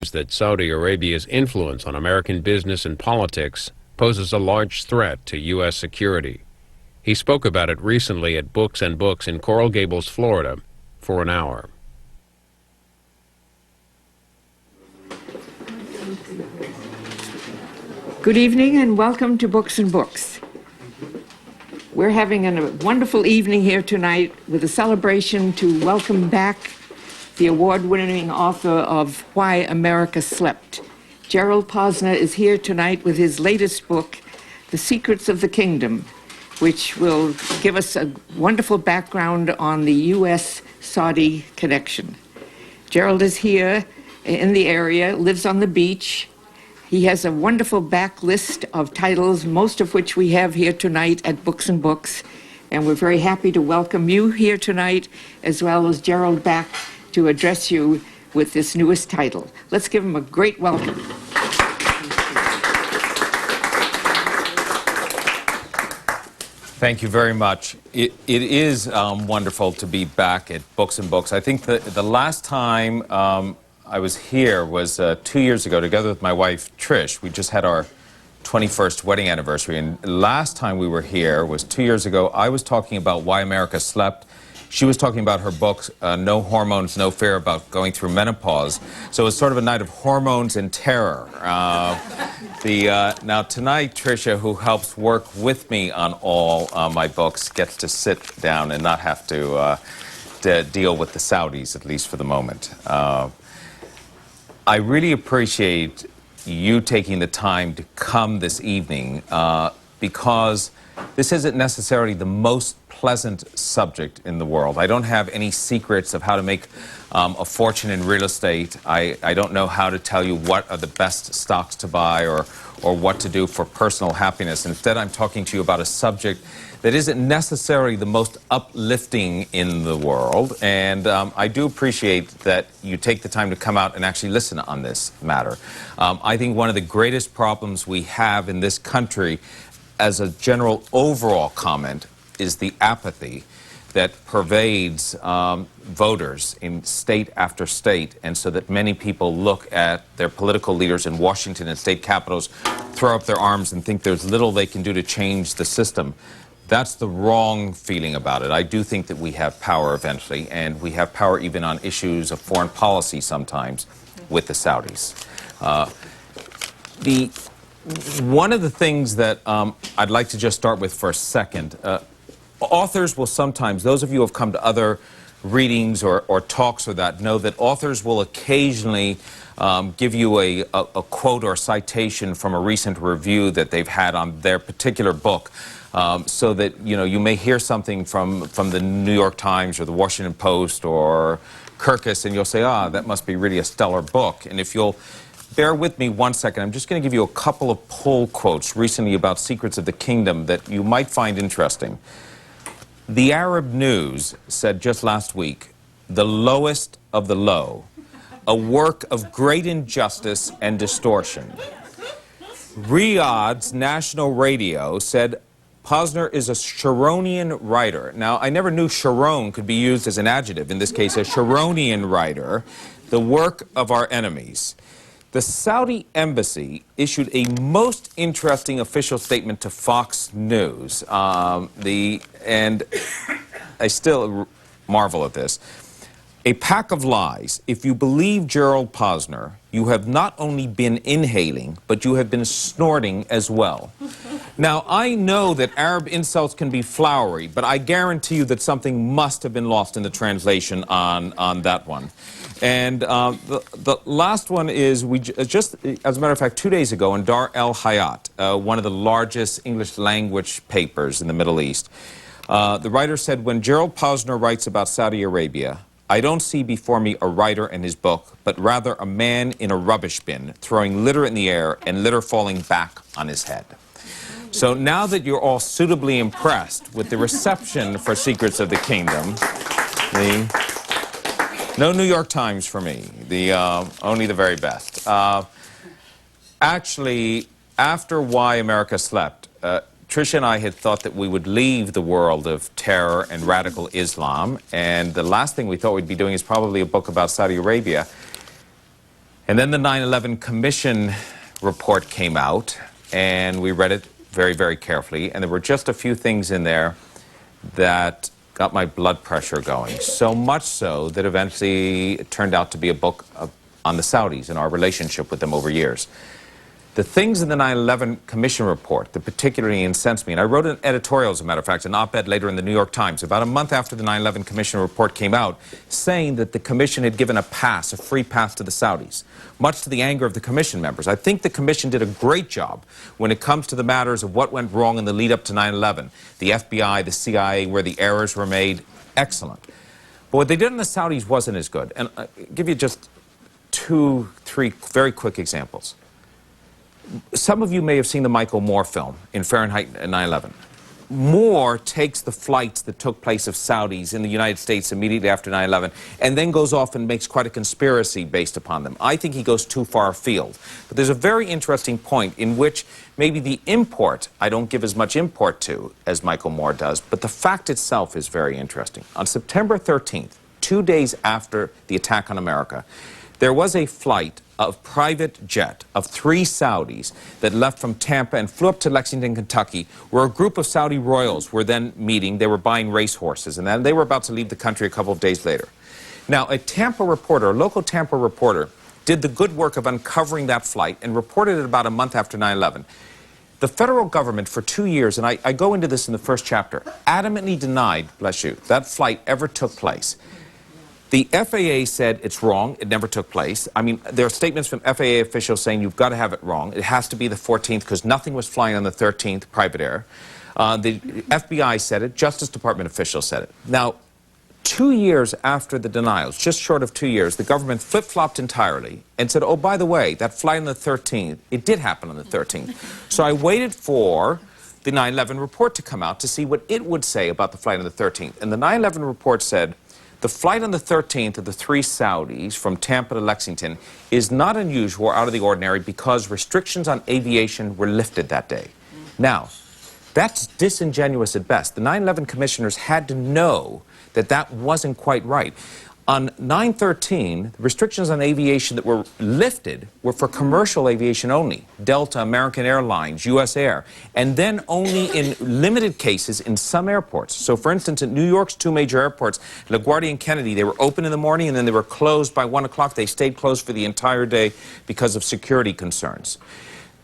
that Saudi Arabia's influence on American business and politics poses a large threat to U.S. security. He spoke about it recently at Books and Books in Cora Gables, Florida, for an hour. Good evening and welcome to Books and Books. We're having a wonderful evening here tonight with a celebration to welcome back the award-winning author of Why America Slept. Gerald Posner is here tonight with his latest book, The Secrets of the Kingdom, which will give us a wonderful background on the U.S.-Saudi connection. Gerald is here in the area, lives on the beach. He has a wonderful back list of titles, most of which we have here tonight at Books and Books. And we're very happy to welcome you here tonight, as well as Gerald back to address you with this newest title. Let's give him a great welcome. Thank you very much. It is wonderful to be back at Books and Books. I think the last time I was here was 2 years ago, together with my wife, Trish. We just had our 21st wedding anniversary, and last time we were here was 2 years ago. I was talking about Why America Slept. She was talking about her book, No Hormones, No Fear, about going through menopause. So it was sort of a night of hormones and terror. Now tonight, Tricia, who helps work with me on all my books, gets to sit down and not have to deal with the Saudis, at least for the moment. I really appreciate you taking the time to come this evening because this isn't necessarily the most pleasant subject in the world. I don't have any secrets of how to make a fortune in real estate. I don't know how to tell you what are the best stocks to buy or what to do for personal happiness. Instead, I'm talking to you about a subject that isn't necessarily the most uplifting in the world. And I do appreciate that you take the time to come out and actually listen on this matter. I think one of the greatest problems we have in this country, as a general overall comment, is the apathy that pervades voters in state after state, and so that many people look at their political leaders in Washington and state capitals, throw up their arms and think there's little they can do to change the system. That's the wrong feeling about it. I do think that we have power eventually, and we have power even on issues of foreign policy sometimes with the Saudis. One of the things that I'd like to just start with for a second, authors will sometimes, those of you who have come to other readings or talks or that, know that authors will occasionally give you a quote or a citation from a recent review that they've had on their particular book, so that you may hear something from the New York Times or the Washington Post or Kirkus, and you'll say, that must be really a stellar book. And if you'll bear with me 1 second, I'm just going to give you a couple of pull quotes recently about Secrets of the Kingdom that you might find interesting. The Arab News said just last week, "The lowest of the low, a work of great injustice and distortion." Riyadh's national radio said Posner is a Sharonian writer. Now, I never knew Sharon could be used as an adjective, in this case a Sharonian writer, the work of our enemies. The Saudi embassy issued a most interesting official statement to Fox News, and I still marvel at this. A pack of lies. If you believe Gerald Posner, you have not only been inhaling, but you have been snorting as well. Now, I know that Arab insults can be flowery, but I guarantee you that something must have been lost in the translation on that one. And the last one is, just as a matter of fact, 2 days ago in Dar el Hayat, one of the largest English language papers in the Middle East, the writer said, when Gerald Posner writes about Saudi Arabia, I don't see before me a writer and his book, but rather a man in a rubbish bin, throwing litter in the air and litter falling back on his head. So now that you're all suitably impressed with the reception for Secrets of the Kingdom, no New York Times for me, only the very best. Actually, after Why America Slept, Tricia and I had thought that we would leave the world of terror and radical Islam, and the last thing we thought we'd be doing is probably a book about Saudi Arabia. And then the 9/11 Commission report came out, and we read it very, very carefully, and there were just a few things in there that got my blood pressure going. So much so that eventually it turned out to be a book on the Saudis and our relationship with them over years. The things in the 9/11 Commission report that particularly incensed me, and I wrote an editorial, as a matter of fact, an op-ed later in the New York Times, about a month after the 9/11 Commission report came out, saying that the Commission had given a pass, a free pass to the Saudis, much to the anger of the Commission members. I think the Commission did a great job when it comes to the matters of what went wrong in the lead-up to 9/11. The FBI, the CIA, where the errors were made, excellent. But what they did in the Saudis wasn't as good. And I'll give you just 2, 3 very quick examples. Some of you may have seen the Michael Moore film in Fahrenheit 9/11. Moore takes the flights that took place of Saudis in the United States immediately after 9/11 and then goes off and makes quite a conspiracy based upon them. I think he goes too far afield. But there's a very interesting point in which maybe the import, I don't give as much import to as Michael Moore does, but the fact itself is very interesting. On September 13th, 2 days after the attack on America, there was a flight of private jet of 3 Saudis that left from Tampa and flew up to Lexington, Kentucky, where a group of Saudi royals were then meeting. They were buying racehorses, and then they were about to leave the country a couple of days later. Now, a Tampa reporter, a local Tampa reporter, did the good work of uncovering that flight and reported it about a month after 9/11. The federal government for 2 years, and I go into this in the first chapter, adamantly denied, bless you, that flight ever took place. The FAA said it's wrong, it never took place. I mean, there are statements from FAA officials saying you've got to have it wrong. It has to be the 14th because nothing was flying on the 13th, private air. The FBI said it, Justice Department officials said it. Now, 2 years after the denials, just short of 2 years, the government flip-flopped entirely and said, oh, by the way, that flight on the 13th, it did happen on the 13th. So I waited for the 9/11 report to come out to see what it would say about the flight on the 13th. And the 9/11 report said, the flight on the 13th of the 3 Saudis from Tampa to Lexington is not unusual or out of the ordinary because restrictions on aviation were lifted that day. Now, that's disingenuous at best. The 9/11 commissioners had to know that that wasn't quite right. On 9/13, the restrictions on aviation that were lifted were for commercial aviation only. Delta, American Airlines, US Air, and then only in limited cases in some airports. So for instance, at New York's 2 major airports, LaGuardia and Kennedy, they were open in the morning and then they were closed by 1 o'clock. They stayed closed for the entire day because of security concerns.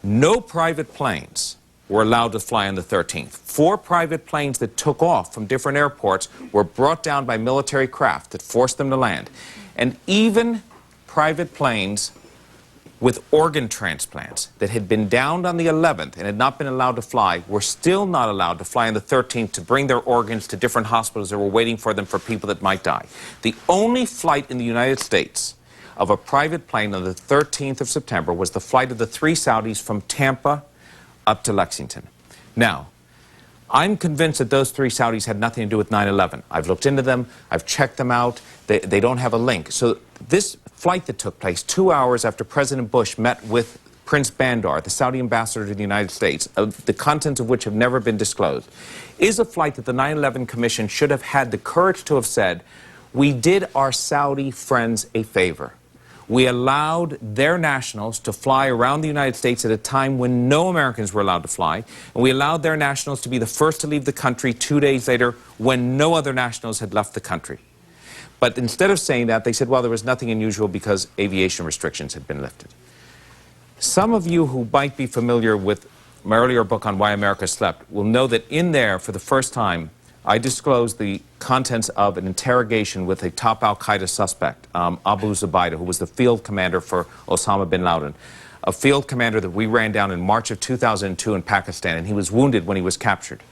No private planes were allowed to fly on the 13th. 4 private planes that took off from different airports were brought down by military craft that forced them to land. And even private planes with organ transplants that had been downed on the 11th and had not been allowed to fly were still not allowed to fly on the 13th to bring their organs to different hospitals that were waiting for them for people that might die. The only flight in the United States of a private plane on the 13th of September was the flight of the 3 Saudis from Tampa up to Lexington. Now, I'm convinced that those 3 Saudis had nothing to do with 9/11. I've looked into them, I've checked them out, they don't have a link. So this flight that took place 2 hours after President Bush met with Prince Bandar, the Saudi ambassador to the United States, the contents of which have never been disclosed, is a flight that the 9/11 Commission should have had the courage to have said, we did our Saudi friends a favor. We allowed their nationals to fly around the United States at a time when no Americans were allowed to fly, and we allowed their nationals to be the first to leave the country 2 days later when no other nationals had left the country. But instead of saying that, they said, well, there was nothing unusual because aviation restrictions had been lifted. Some of you who might be familiar with my earlier book on Why America Slept will know that in there, for the first time, I disclosed the contents of an interrogation with a top al-Qaeda suspect, Abu Zubaydah, who was the field commander for Osama bin Laden, a field commander that we ran down in March of 2002 in Pakistan, and he was wounded when he was captured.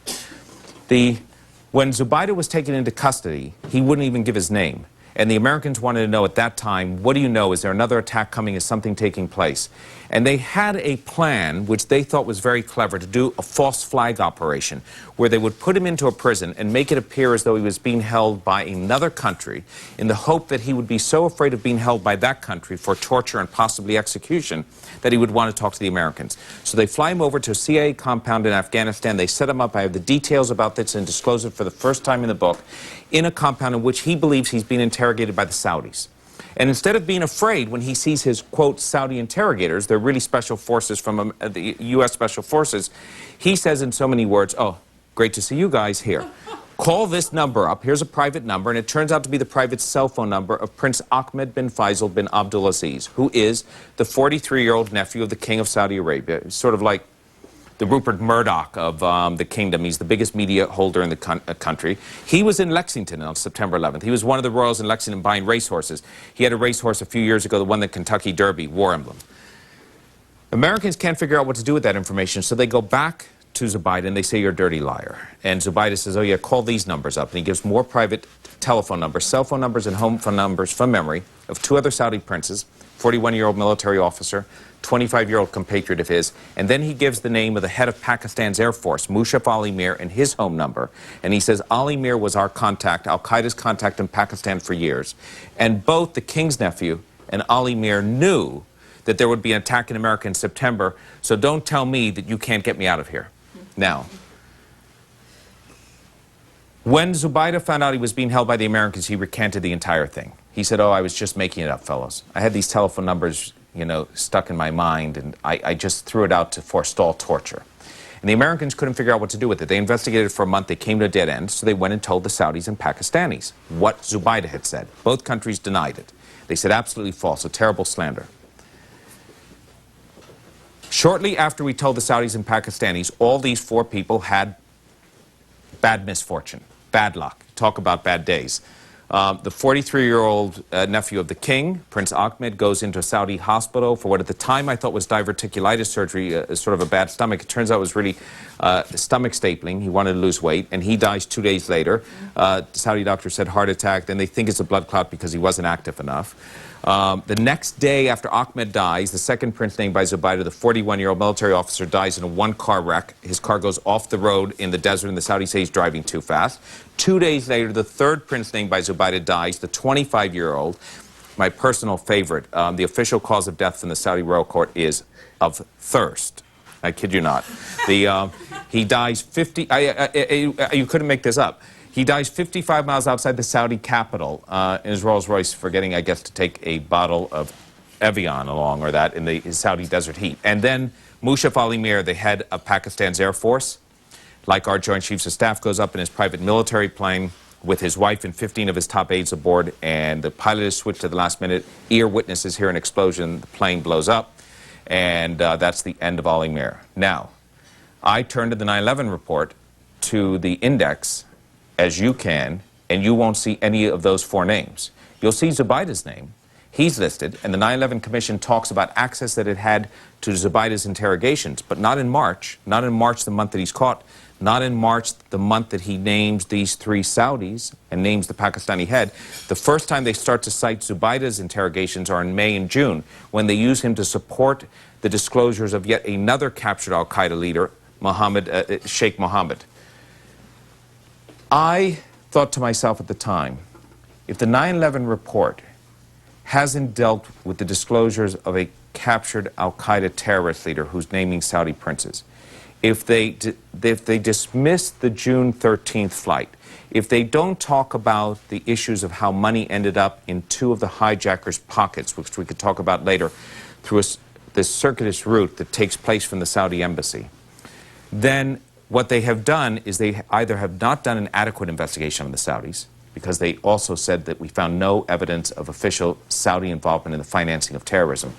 When Zubaydah was taken into custody, he wouldn't even give his name. And the Americans wanted to know at that time, what do you know? Is there another attack coming? Is something taking place? And they had a plan, which they thought was very clever, to do a false flag operation, where they would put him into a prison and make it appear as though he was being held by another country in the hope that he would be so afraid of being held by that country for torture and possibly execution that he would want to talk to the Americans. So they fly him over to a CIA compound in Afghanistan. They set him up. I have the details about this and disclose it for the first time in the book, in a compound in which he believes he's being interrogated by the Saudis. And instead of being afraid when he sees his, quote, Saudi interrogators, they're really special forces from the U.S. Special Forces, he says in so many words, oh, great to see you guys here. Call this number up. Here's a private number, and it turns out to be the private cell phone number of Prince Ahmed bin Faisal bin Abdulaziz, who is the 43-year-old nephew of the King of Saudi Arabia. He's sort of like the Rupert Murdoch of the kingdom. He's the biggest media holder in the country. He was in Lexington on September 11th. He was one of the royals in Lexington buying racehorses. He had a racehorse a few years ago that won the Kentucky Derby, war emblem. Americans can't figure out what to do with that information, so they go back to Zubaydah and they say, you're a dirty liar. And Zubaydah says, oh yeah, call these numbers up. And he gives more private telephone numbers, cell phone numbers, and home phone numbers from memory of two other Saudi princes, 41-year-old military officer, 25-year-old compatriot of his, and then he gives the name of the head of Pakistan's Air Force, Musharraf Ali Mir, and his home number. And he says, Ali Mir was our contact, Al-Qaeda's contact in Pakistan for years. And both the king's nephew and Ali Mir knew that there would be an attack in America in September, so don't tell me that you can't get me out of here. Now, when Zubaydah found out he was being held by the Americans, he recanted the entire thing. He said, oh, I was just making it up, fellows. I had these telephone numbers, you know, stuck in my mind, and I just threw it out to forestall torture. And the Americans couldn't figure out what to do with it. They investigated for a month. They came to a dead end, so they went and told the Saudis and Pakistanis what Zubaydah had said. Both countries denied it. They said absolutely false, a terrible slander. Shortly after we told the Saudis and Pakistanis, all these four people had bad misfortune, bad luck. Talk about bad days. The 43-year-old nephew of the king, Prince Ahmed, goes into a Saudi hospital for what at the time I thought was diverticulitis surgery, sort of a bad stomach. It turns out it was really stomach stapling. He wanted to lose weight, and he dies 2 days later. The Saudi doctor said heart attack. Then they think it's a blood clot because he wasn't active enough. The next day after Ahmed dies, the second prince named by Zubaydah, the 41-year-old military officer, dies in a one-car wreck. His car goes off the road in the desert, and the Saudis say he's driving too fast. 2 days later, the third prince named by Zubaydah dies, the 25-year-old. My personal favorite, the official cause of death from the Saudi royal court is of thirst. I kid you not. He dies 50... you couldn't make this up. He dies 55 miles outside the Saudi capital in his Rolls Royce, forgetting, I guess, to take a bottle of Evian along or that in the Saudi desert heat. And then Musharraf Ali Mir, the head of Pakistan's Air Force, like our Joint Chiefs of Staff, goes up in his private military plane with his wife and 15 of his top aides aboard, and the pilot is switched to the last minute. Ear witnesses hear an explosion, the plane blows up, and that's the end of Ali Mir. Now, I turned to the 9/11 report, to the index, as you can, and you won't see any of those four names. You'll see Zubaydah's name. He's listed, and the 9/11 Commission talks about access that it had to Zubaydah's interrogations, but not in March, the month that he's caught, not in March, the month that he names these three Saudis and names the Pakistani head. The first time they start to cite Zubaydah's interrogations are in May and June, when they use him to support the disclosures of yet another captured al-Qaeda leader, Sheikh Mohammed. I thought to myself at the time, if the 9/11 report hasn't dealt with the disclosures of a captured al-Qaeda terrorist leader who's naming Saudi princes, if they dismiss the June 13th flight, if they don't talk about the issues of how money ended up in two of the hijackers' pockets, which we could talk about later, through this circuitous route that takes place from the Saudi embassy, then what they have done is they either have not done an adequate investigation of the Saudis, because they also said that we found no evidence of official Saudi involvement in the financing of terrorism.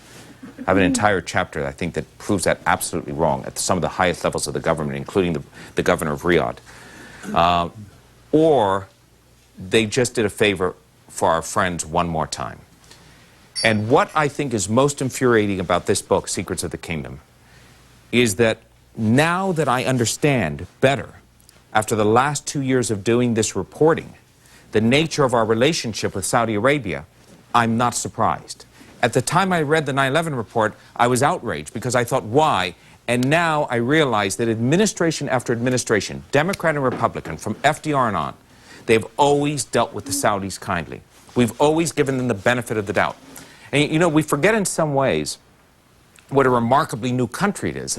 I have an entire chapter, I think, that proves that absolutely wrong at some of the highest levels of the government, including the governor of Riyadh. Or they just did a favor for our friends one more time. And what I think is most infuriating about this book, Secrets of the Kingdom, is that now that I understand better, after the last 2 years of doing this reporting, the nature of our relationship with Saudi Arabia, I'm not surprised. At the time I read the 9/11 report, I was outraged because I thought, why? And now I realize that administration after administration, Democrat and Republican, from FDR and on, they've always dealt with the Saudis kindly. We've always given them the benefit of the doubt. And you know, we forget in some ways what a remarkably new country it is.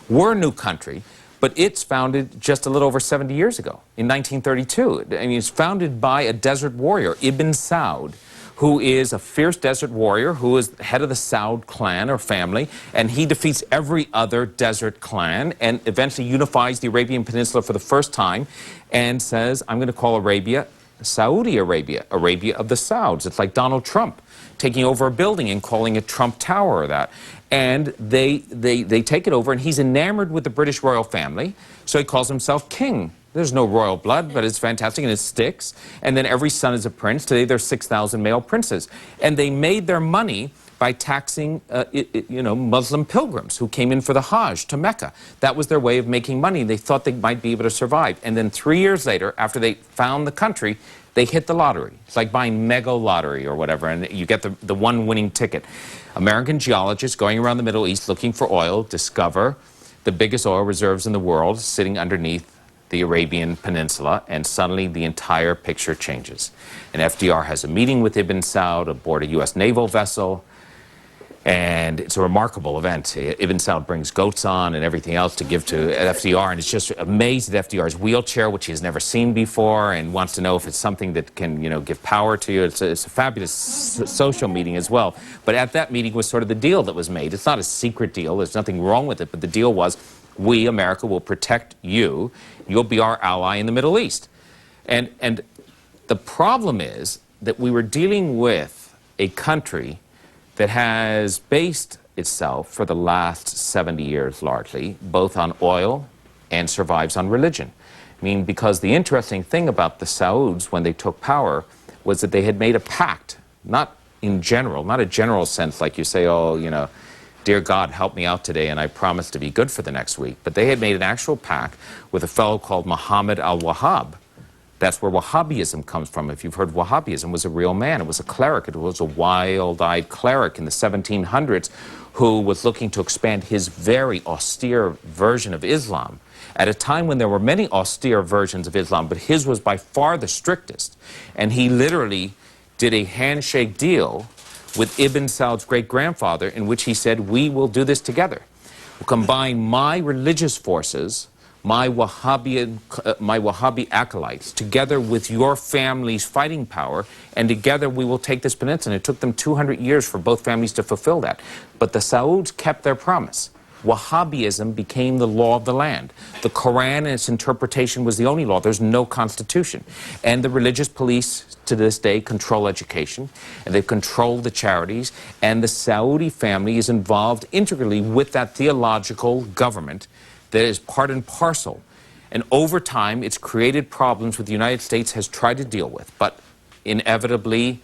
We're a new country, but it's founded just a little over 70 years ago, in 1932. I mean, it's founded by a desert warrior, Ibn Saud, who is a fierce desert warrior, who is head of the Saud clan or family, and he defeats every other desert clan and eventually unifies the Arabian Peninsula for the first time and says, I'm going to call Arabia Saudi Arabia, Arabia of the Sauds. It's like Donald Trump taking over a building and calling it Trump Tower or that. And they take it over, and he's enamored with the British royal family, so he calls himself king. There's no royal blood, but it's fantastic, and it sticks. And then every son is a prince. Today there's 6,000 male princes. And they made their money by taxing, Muslim pilgrims who came in for the Hajj to Mecca. That was their way of making money. They thought they might be able to survive. And then 3 years later, after they found the country, they hit the lottery. It's like buying mega lottery or whatever, and you get the one winning ticket. American geologists going around the Middle East looking for oil discover the biggest oil reserves in the world sitting underneath the Arabian Peninsula, and suddenly the entire picture changes. And FDR has a meeting with Ibn Saud aboard a U.S. naval vessel, and it's a remarkable event. Ibn Saud brings goats on and everything else to give to FDR, and it's just amazed at FDR's wheelchair, which he has never seen before, and wants to know if it's something that can, give power to you. It's a fabulous social meeting as well. But at that meeting was sort of the deal that was made. It's not a secret deal. There's nothing wrong with it, but the deal was, we, America, will protect you. You'll be our ally in the Middle East. And the problem is that we were dealing with a country that has based itself for the last 70 years largely, both on oil and survives on religion. I mean, because the interesting thing about the Sauds when they took power was that they had made a pact, not in general, not a general sense like you say, oh, dear God, help me out today and I promise to be good for the next week. But they had made an actual pact with a fellow called Muhammad al-Wahhab. That's where Wahhabism comes from. If you've heard, Wahhabism was a real man. It was a cleric. It was a wild-eyed cleric in the 1700s who was looking to expand his very austere version of Islam at a time when there were many austere versions of Islam, but his was by far the strictest. And he literally did a handshake deal with Ibn Saud's great-grandfather in which he said, we will do this together. We'll combine my religious forces, my Wahhabi acolytes, together with your family's fighting power, and together we will take this peninsula. And it took them 200 years for both families to fulfill that. But the Sauds kept their promise. Wahhabism became the law of the land. The Quran and its interpretation was the only law. There's no constitution. And the religious police to this day control education, and they control the charities, and the Saudi family is involved integrally with that theological government that is part and parcel. And over time, it's created problems that the United States has tried to deal with. But inevitably,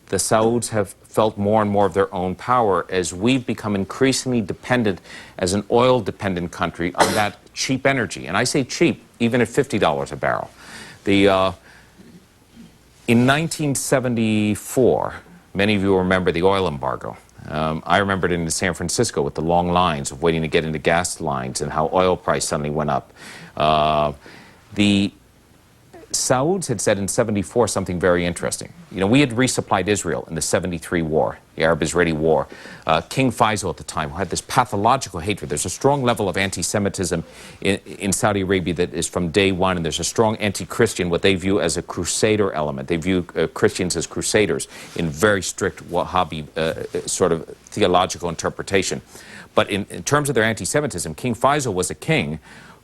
the Sauds have felt more and more of their own power as we've become increasingly dependent as an oil-dependent country on that cheap energy. And I say cheap, even at $50 a barrel. In 1974, many of you remember the oil embargo. I remembered it in San Francisco with the long lines of waiting to get into gas lines and how oil price suddenly went up. The Sauds had said in 74 something very interesting. We had resupplied Israel in the 73 war, the Arab-Israeli war. King Faisal at the time had this pathological hatred. There's a strong level of anti-Semitism in Saudi Arabia that is from day one, and there's a strong anti-Christian, what they view as a crusader element. They view Christians as crusaders in very strict Wahhabi sort of theological interpretation. But in terms of their anti-Semitism, King Faisal was a king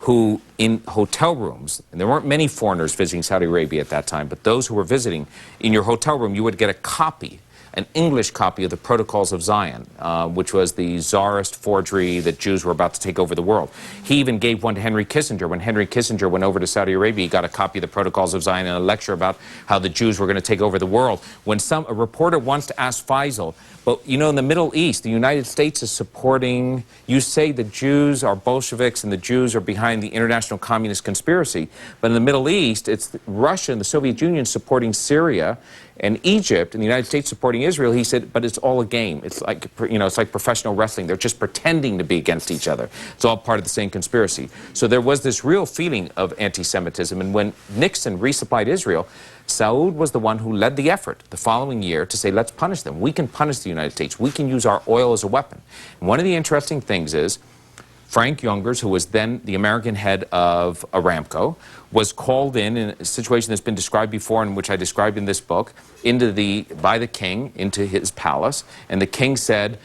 who, in hotel rooms, and there weren't many foreigners visiting Saudi Arabia at that time, but those who were visiting, in your hotel room, you would get a copy, an English copy of the Protocols of Zion, which was the czarist forgery that Jews were about to take over the world. He even gave one to Henry Kissinger. When Henry Kissinger went over to Saudi Arabia, he got a copy of the Protocols of Zion and a lecture about how the Jews were going to take over the world. When a reporter wants to ask Faisal, but in the Middle East, the United States is supporting, you say the Jews are Bolsheviks and the Jews are behind the international communist conspiracy, but in the Middle East, it's Russia and the Soviet Union supporting Syria and Egypt and the United States supporting Israel. He said, but it's all a game. It's like, it's like professional wrestling. They're just pretending to be against each other. It's all part of the same conspiracy. So there was this real feeling of anti-Semitism, and when Nixon resupplied Israel, Saud was the one who led the effort the following year to say, let's punish them. We can punish the United States. We can use our oil as a weapon. And one of the interesting things is, Frank Youngers, who was then the American head of Aramco, was called in a situation that's been described before and which I described in this book, by the king into his palace. And the king said,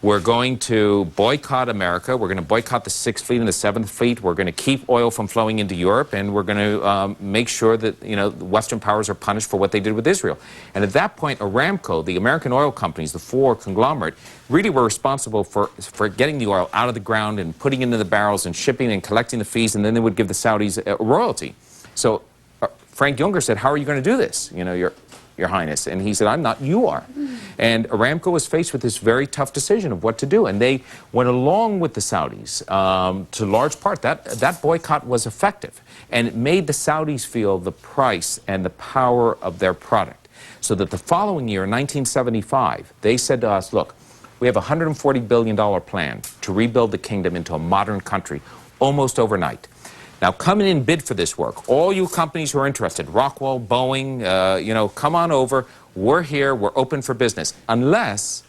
we're going to boycott America. We're going to boycott the 6th Fleet and the 7th Fleet. We're going to keep oil from flowing into Europe, and we're going to make sure that, you know, the Western powers are punished for what they did with Israel. And at that point, Aramco, the American oil companies, the four conglomerate, really were responsible for getting the oil out of the ground and putting it into the barrels and shipping and collecting the fees, and then they would give the Saudis a royalty. So Frank Younger said, how are you going to do this, you know, Your Highness? And he said, I'm not, you are. And Aramco was faced with this very tough decision of what to do. And they went along with the Saudis to large part. That boycott was effective. And it made the Saudis feel the price and the power of their product. So that the following year, in 1975, they said to us, look, we have a $140 billion plan to rebuild the kingdom into a modern country almost overnight. Now, come in and bid for this work. All you companies who are interested, Rockwell, Boeing, you know, come on over. We're here. We're open for business. Unless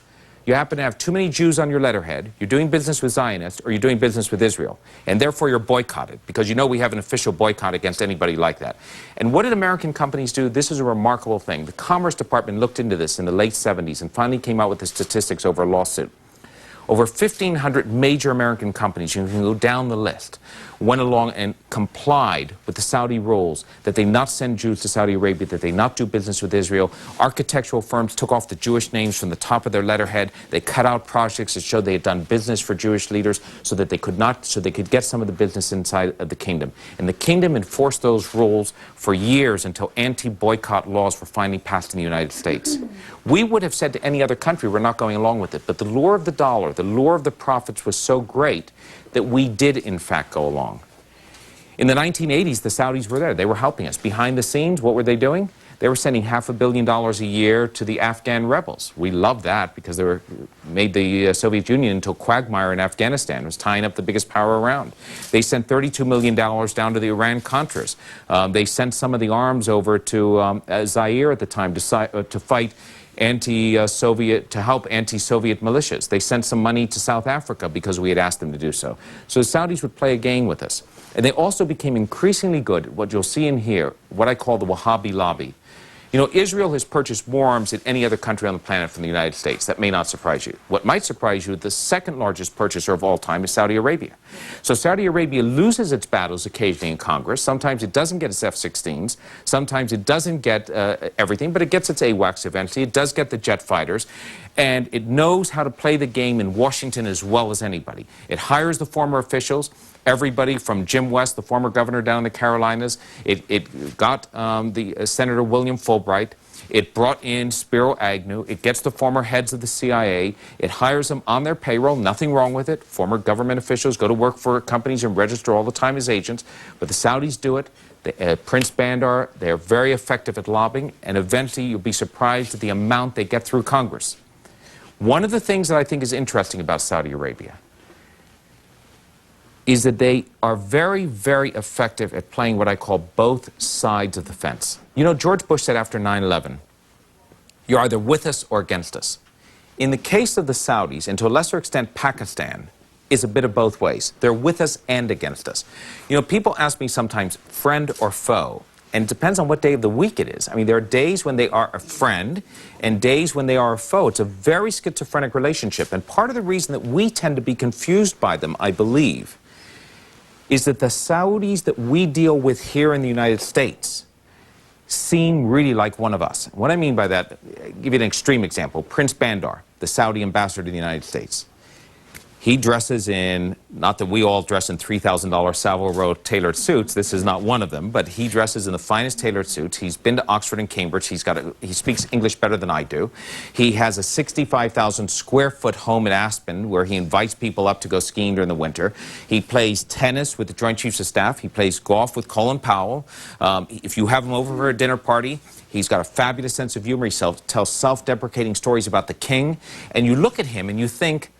you happen to have too many Jews on your letterhead, you're doing business with Zionists, or you're doing business with Israel. And therefore, you're boycotted, because you know we have an official boycott against anybody like that. And what did American companies do? This is a remarkable thing. The Commerce Department looked into this in the late 70s and finally came out with the statistics over a lawsuit. Over 1,500 major American companies, you can go down the list, went along and complied with the Saudi rules that they not send Jews to Saudi Arabia, that they not do business with Israel. Architectural firms took off the Jewish names from the top of their letterhead. They cut out projects that showed they had done business for Jewish leaders so that they could get some of the business inside of the kingdom. And the kingdom enforced those rules for years until anti-boycott laws were finally passed in the United States. We would have said to any other country, we're not going along with it. But the lure of the dollar, the lure of the profits was so great that we did, in fact, go along. In the 1980s, the Saudis were there. They were helping us. Behind the scenes, what were they doing? They were sending $500 million a year to the Afghan rebels. We loved that because they made the Soviet Union into a quagmire in Afghanistan. It was tying up the biggest power around. They sent $32 million down to the Iran-Contras. They sent some of the arms over to Zaire at the time to fight anti-Soviet, to help anti-Soviet militias. They sent some money to South Africa because we had asked them to do so. So the Saudis would play a game with us. And they also became increasingly good at what you'll see in here, what I call the Wahhabi lobby. You know, Israel has purchased more arms than any other country on the planet from the United States. That may not surprise you. What might surprise you, the second largest purchaser of all time is Saudi Arabia. So Saudi Arabia loses its battles occasionally in Congress. Sometimes it doesn't get its F-16s. Sometimes it doesn't get everything, but it gets its AWACS eventually. It does get the jet fighters. And it knows how to play the game in Washington as well as anybody. It hires the former officials. Everybody from Jim West, the former governor down in the Carolinas. It got Senator William Fulbright. It brought in Spiro Agnew. It gets the former heads of the CIA. It hires them on their payroll. Nothing wrong with it. Former government officials go to work for companies and register all the time as agents. But the Saudis do it. Prince Bandar, they're very effective at lobbying. And eventually you'll be surprised at the amount they get through Congress. One of the things that I think is interesting about Saudi Arabia is that they are very, very effective at playing what I call both sides of the fence. You know, George Bush said after 9/11, you're either with us or against us. In the case of the Saudis, and to a lesser extent Pakistan, is a bit of both ways. They're with us and against us. You know, people ask me sometimes, friend or foe? And it depends on what day of the week it is. I mean, there are days when they are a friend and days when they are a foe. It's a very schizophrenic relationship. And part of the reason that we tend to be confused by them, I believe, is that the Saudis that we deal with here in the United States seem really like one of us. What I mean by that, I'll give you an extreme example. Prince Bandar, the Saudi ambassador to the United States. He dresses in, not that we all dress in $3,000 Savile Row tailored suits, this is not one of them, but he dresses in the finest tailored suits. He's been to Oxford and Cambridge. He speaks English better than I do. He has a 65,000 square foot home in Aspen where he invites people up to go skiing during the winter. He plays tennis with the Joint Chiefs of Staff. He plays golf with Colin Powell. If you have him over for a dinner party, he's got a fabulous sense of humor. He tells self-deprecating stories about the king. And you look at him and you think,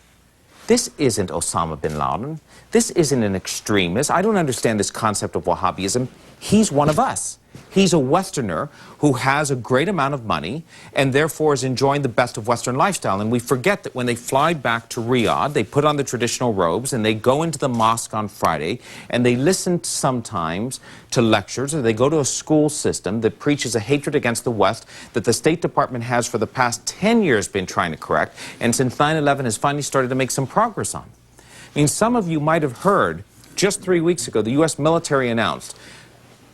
this isn't Osama bin Laden. This isn't an extremist. I don't understand this concept of Wahhabism. He's one of us. He's a Westerner who has a great amount of money and therefore is enjoying the best of Western lifestyle. And we forget that when they fly back to Riyadh, they put on the traditional robes and they go into the mosque on Friday and they listen sometimes to lectures, or they go to a school system that preaches a hatred against the West that the State Department has for the past 10 years been trying to correct, and since 9/11 has finally started to make some progress on. I mean, some of you might have heard just 3 weeks ago the U.S. military announced,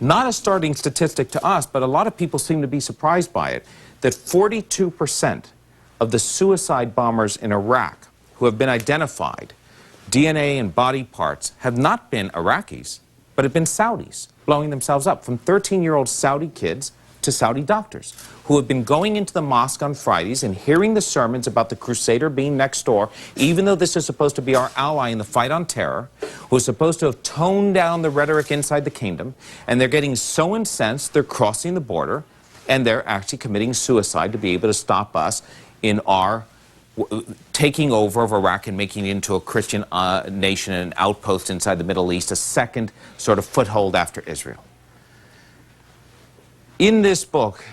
not a starting statistic to us, but a lot of people seem to be surprised by it, that 42% of the suicide bombers in Iraq who have been identified, DNA and body parts, have not been Iraqis, but have been Saudis blowing themselves up, from 13-year-old Saudi kids to Saudi doctors who have been going into the mosque on Fridays and hearing the sermons about the Crusader being next door, even though this is supposed to be our ally in the fight on terror, who is supposed to have toned down the rhetoric inside the kingdom, and they're getting so incensed they're crossing the border and they're actually committing suicide to be able to stop us in our taking over of Iraq and making it into a Christian nation and an outpost inside the Middle East, a second sort of foothold after Israel. In this book,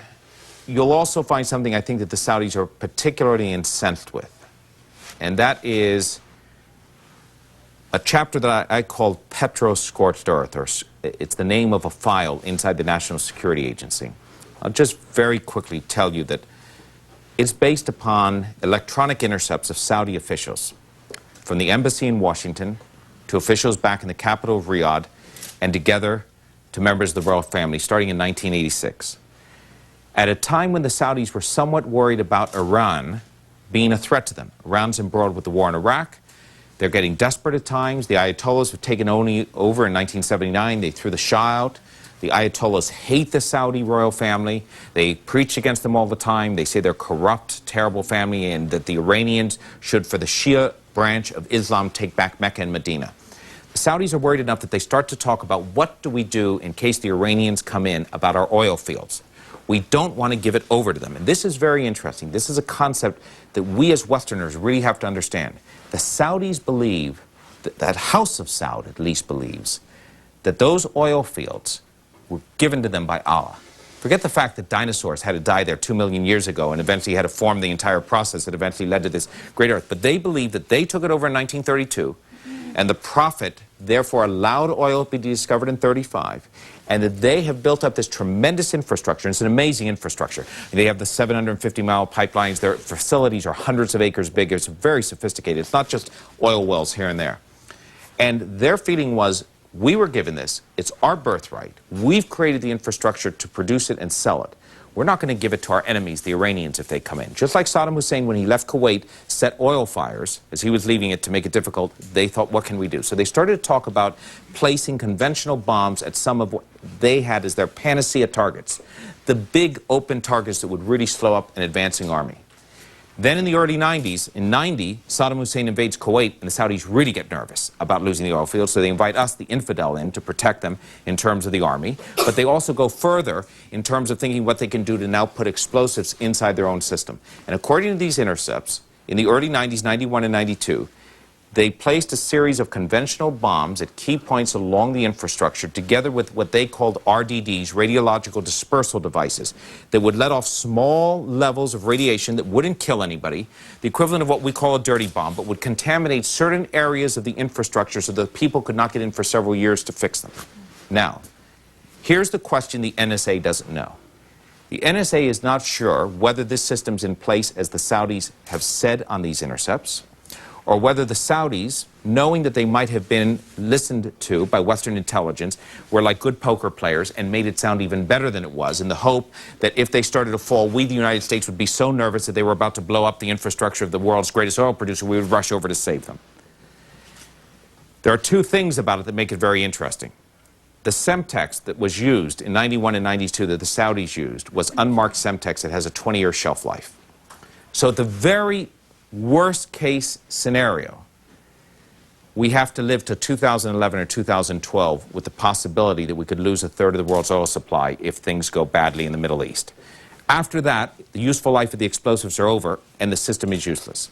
you'll also find something I think that the Saudis are particularly incensed with, and that is a chapter that I call Petro-Scorched Earth, or it's the name of a file inside the National Security Agency. I'll just very quickly tell you that it's based upon electronic intercepts of Saudi officials, from the embassy in Washington to officials back in the capital of Riyadh, and together to members of the royal family, starting in 1986. At a time when the Saudis were somewhat worried about Iran being a threat to them. Iran's embroiled with the war in Iraq. They're getting desperate at times. The Ayatollahs were taken over in 1979. They threw the Shah out. The Ayatollahs hate the Saudi royal family. They preach against them all the time. They say they're corrupt, terrible family, and that the Iranians should, for the Shia branch of Islam, take back Mecca and Medina. The Saudis are worried enough that they start to talk about what do we do in case the Iranians come in about our oil fields. We don't want to give it over to them. And this is very interesting. This is a concept that we as Westerners really have to understand. The Saudis believe, that House of Saud at least believes, that those oil fields were given to them by Allah. Forget the fact that dinosaurs had to die there 2 million years ago and eventually had to form the entire process that eventually led to this great earth. But they believe that they took it over in 1932, and the Prophet therefore allowed oil to be discovered in 35, and that they have built up this tremendous infrastructure. It's an amazing infrastructure. They have the 750-mile pipelines. Their facilities are hundreds of acres big. It's very sophisticated. It's not just oil wells here and there. And their feeling was, we were given this. It's our birthright. We've created the infrastructure to produce it and sell it. We're not going to give it to our enemies, the Iranians, if they come in. Just like Saddam Hussein, when he left Kuwait, set oil fires as he was leaving it to make it difficult, they thought, what can we do? So they started to talk about placing conventional bombs at some of what they had as their panacea targets, the big open targets that would really slow up an advancing army. Then in the early 90s, in 90, Saddam Hussein invades Kuwait, and the Saudis really get nervous about losing the oil field, so they invite us, the infidel, in to protect them in terms of the army. But they also go further in terms of thinking what they can do to now put explosives inside their own system. And according to these intercepts, in the early 90s, 91 and 92, they placed a series of conventional bombs at key points along the infrastructure together with what they called RDDs, radiological dispersal devices, that would let off small levels of radiation that wouldn't kill anybody, the equivalent of what we call a dirty bomb, but would contaminate certain areas of the infrastructure so that people could not get in for several years to fix them. Now, here's the question the NSA doesn't know. The NSA is not sure whether this system's in place as the Saudis have said on these intercepts, or whether the Saudis, knowing that they might have been listened to by Western intelligence, were like good poker players and made it sound even better than it was, in the hope that if they started to fall, we, the United States, would be so nervous that they were about to blow up the infrastructure of the world's greatest oil producer, we would rush over to save them. There are two things about it that make it very interesting. The Semtex that was used in 91 and 92 that the Saudis used was unmarked Semtex that has a 20-year shelf life. So at the very worst case scenario, we have to live to 2011 or 2012 with the possibility that we could lose a third of the world's oil supply if things go badly in the Middle East. After that, the useful life of the explosives are over and the system is useless.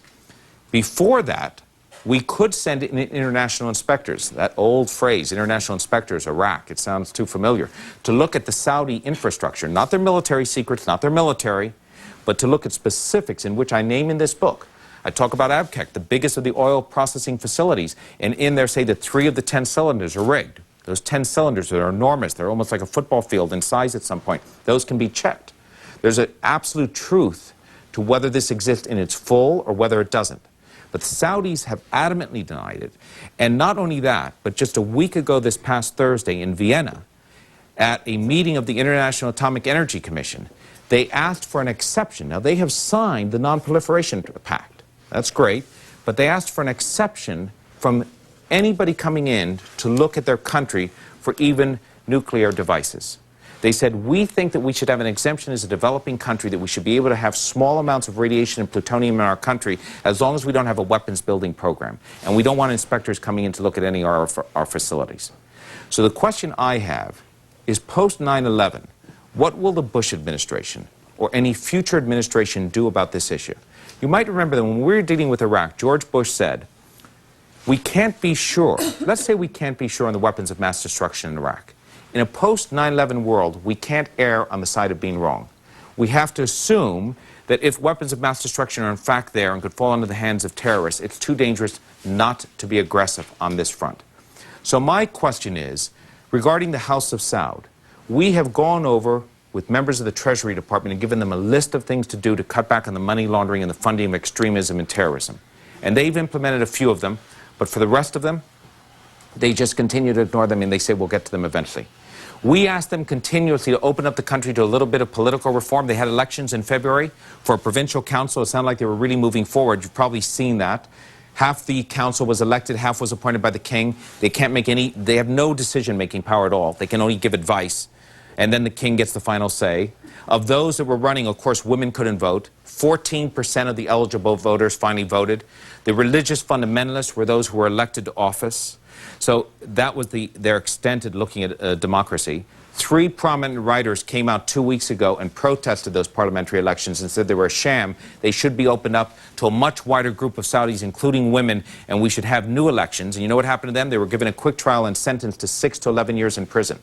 Before that, We could send in international inspectors, that old phrase, international inspectors, Iraq, it sounds too familiar, to look at the Saudi infrastructure, not their military secrets, not their military, but to look at specifics in which I name in this book. I talk about Abqaiq, the biggest of the oil processing facilities, and in there say that 3 of the 10 cylinders are rigged. Those 10 cylinders are enormous. They're almost like a football field in size at some point. Those can be checked. There's an absolute truth to whether this exists in its full or whether it doesn't. But the Saudis have adamantly denied it. And not only that, but just a week ago this past Thursday in Vienna, at a meeting of the International Atomic Energy Commission, they asked for an exception. Now, they have signed the Non-Proliferation Pact. That's great. But they asked for an exception from anybody coming in to look at their country for even nuclear devices. They said, we think that we should have an exemption as a developing country, that we should be able to have small amounts of radiation and plutonium in our country as long as we don't have a weapons building program. And we don't want inspectors coming in to look at any of our facilities. So the question I have is, post 9/11, what will the Bush administration or any future administration do about this issue? You might remember that when we were dealing with Iraq, George Bush said, we can't be sure. Let's say we can't be sure on the weapons of mass destruction in Iraq. In a post-9/11 world, we can't err on the side of being wrong. We have to assume that if weapons of mass destruction are in fact there and could fall into the hands of terrorists, it's too dangerous not to be aggressive on this front. So my question is, regarding the House of Saud, we have gone over with members of the Treasury Department and given them a list of things to do to cut back on the money laundering and the funding of extremism and terrorism. And they've implemented a few of them, but for the rest of them, they just continue to ignore them and they say we'll get to them eventually. We asked them continuously to open up the country to a little bit of political reform. They had elections in February for a provincial council. It sounded like they were really moving forward. You've probably seen that. Half the council was elected, half was appointed by the king. They can't make they have no decision-making power at all. They can only give advice, and then the king gets the final say. Of those that were running, of course, women couldn't vote. 14% of the eligible voters finally voted. The religious fundamentalists were those who were elected to office. So that was their extent at looking at democracy. 3 prominent writers came out 2 weeks ago and protested those parliamentary elections and said they were a sham. They should be opened up to a much wider group of Saudis, including women, and we should have new elections. And you know what happened to them? They were given a quick trial and sentenced to 6 to 11 years in prison.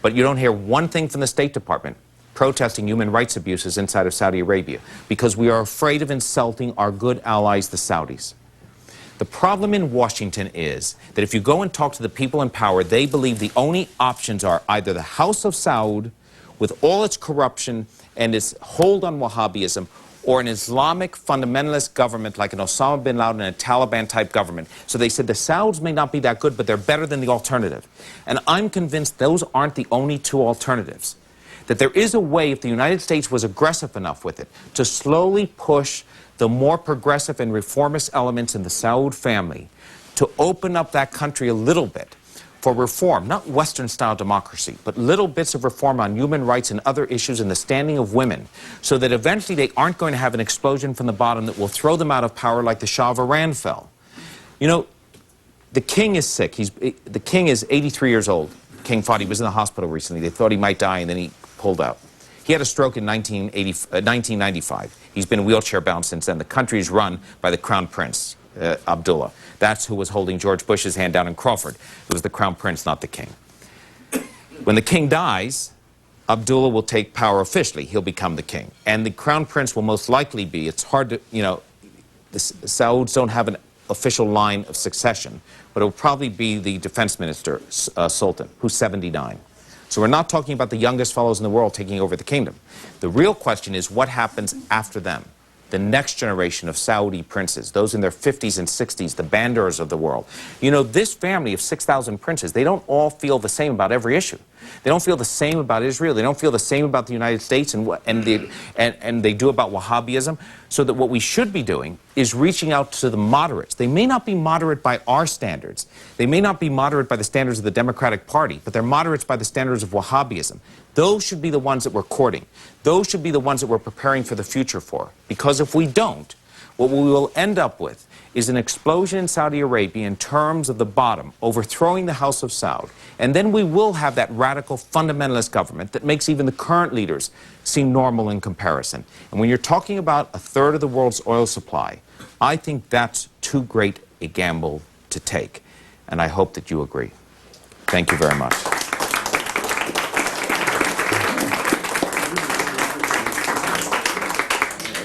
But you don't hear one thing from the State Department protesting human rights abuses inside of Saudi Arabia because we are afraid of insulting our good allies, the Saudis. The problem in Washington is that if you go and talk to the people in power, they believe the only options are either the House of Saud, with all its corruption and its hold on Wahhabism, or an Islamic fundamentalist government like an Osama bin Laden and a Taliban-type government. So they said the Sauds may not be that good, but they're better than the alternative. And I'm convinced those aren't the only 2 alternatives. That there is a way, if the United States was aggressive enough with it, to slowly push the more progressive and reformist elements in the Saud family to open up that country a little bit for reform, not Western-style democracy, but little bits of reform on human rights and other issues and the standing of women, so that eventually they aren't going to have an explosion from the bottom that will throw them out of power like the Shah of Iran fell. You know, the king is sick. The king is 83 years old. King Fahd, he was in the hospital recently. They thought he might die, and then he pulled out. He had a stroke in 1995. He's been wheelchair-bound since then. The country is run by the Crown Prince, Abdullah. That's who was holding George Bush's hand down in Crawford. It was the Crown Prince, not the king. When the king dies, Abdullah will take power officially. He'll become the king. And the Crown Prince will most likely be, it's hard to, you know, the Sauds don't have an official line of succession, but it will probably be the defense minister, Sultan, who's 79. So we're not talking about the youngest fellows in the world taking over the kingdom. The real question is what happens after them, the next generation of Saudi princes, those in their 50s and 60s, the Bandars of the world. You know, this family of 6,000 princes, they don't all feel the same about every issue. They don't feel the same about Israel. They don't feel the same about the United States and they do about Wahhabism. So that what we should be doing is reaching out to the moderates. They may not be moderate by our standards. They may not be moderate by the standards of the Democratic Party, but they're moderates by the standards of Wahhabism. Those should be the ones that we're courting. Those should be the ones that we're preparing for the future for. Because if we don't, what we will end up with is an explosion in Saudi Arabia in terms of the bottom, overthrowing the House of Saud. And then we will have that radical fundamentalist government that makes even the current leaders seem normal in comparison. And when you're talking about 1/3 of the world's oil supply, I think that's too great a gamble to take. And I hope that you agree. Thank you very much.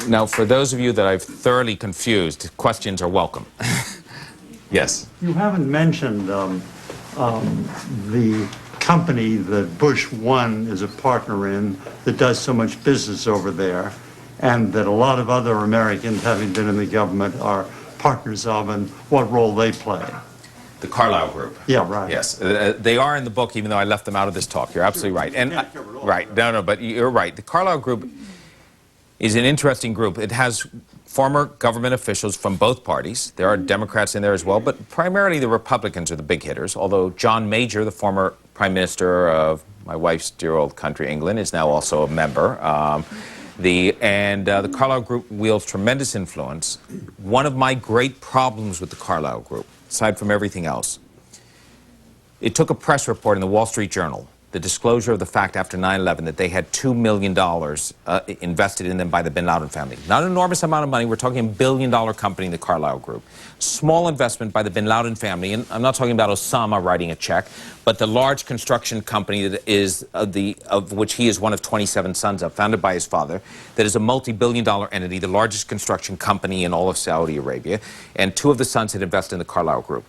Now, for those of you that I've thoroughly confused, questions are welcome. Yes. You haven't mentioned the company that Bush 1 is a partner in that does so much business over there, and that a lot of other Americans, having been in the government, are partners of, and what role they play. The Carlyle Group. Yeah, right. Yes, they are in the book, even though I left them out of this talk. You're absolutely right. And right, no, but you're right. The Carlyle Group is an interesting group. It has former government officials from both parties. There are Democrats in there as well, but primarily the Republicans are the big hitters, although John Major, the former Prime Minister of my wife's dear old country, England, is now also a member. The Carlyle Group wields tremendous influence. One of my great problems with the Carlyle Group, aside from everything else, it took a press report in the Wall Street Journal, the disclosure of the fact after 9/11 that they had $2 million invested in them by the bin Laden family. Not an enormous amount of money. We're talking a billion-dollar company, the Carlyle Group. Small investment by the bin Laden family, and I'm not talking about Osama writing a check, but the large construction company that is of which he is one of 27 sons of, founded by his father, that is a multi-billion-dollar entity, the largest construction company in all of Saudi Arabia, and 2 of the sons had invested in the Carlyle Group.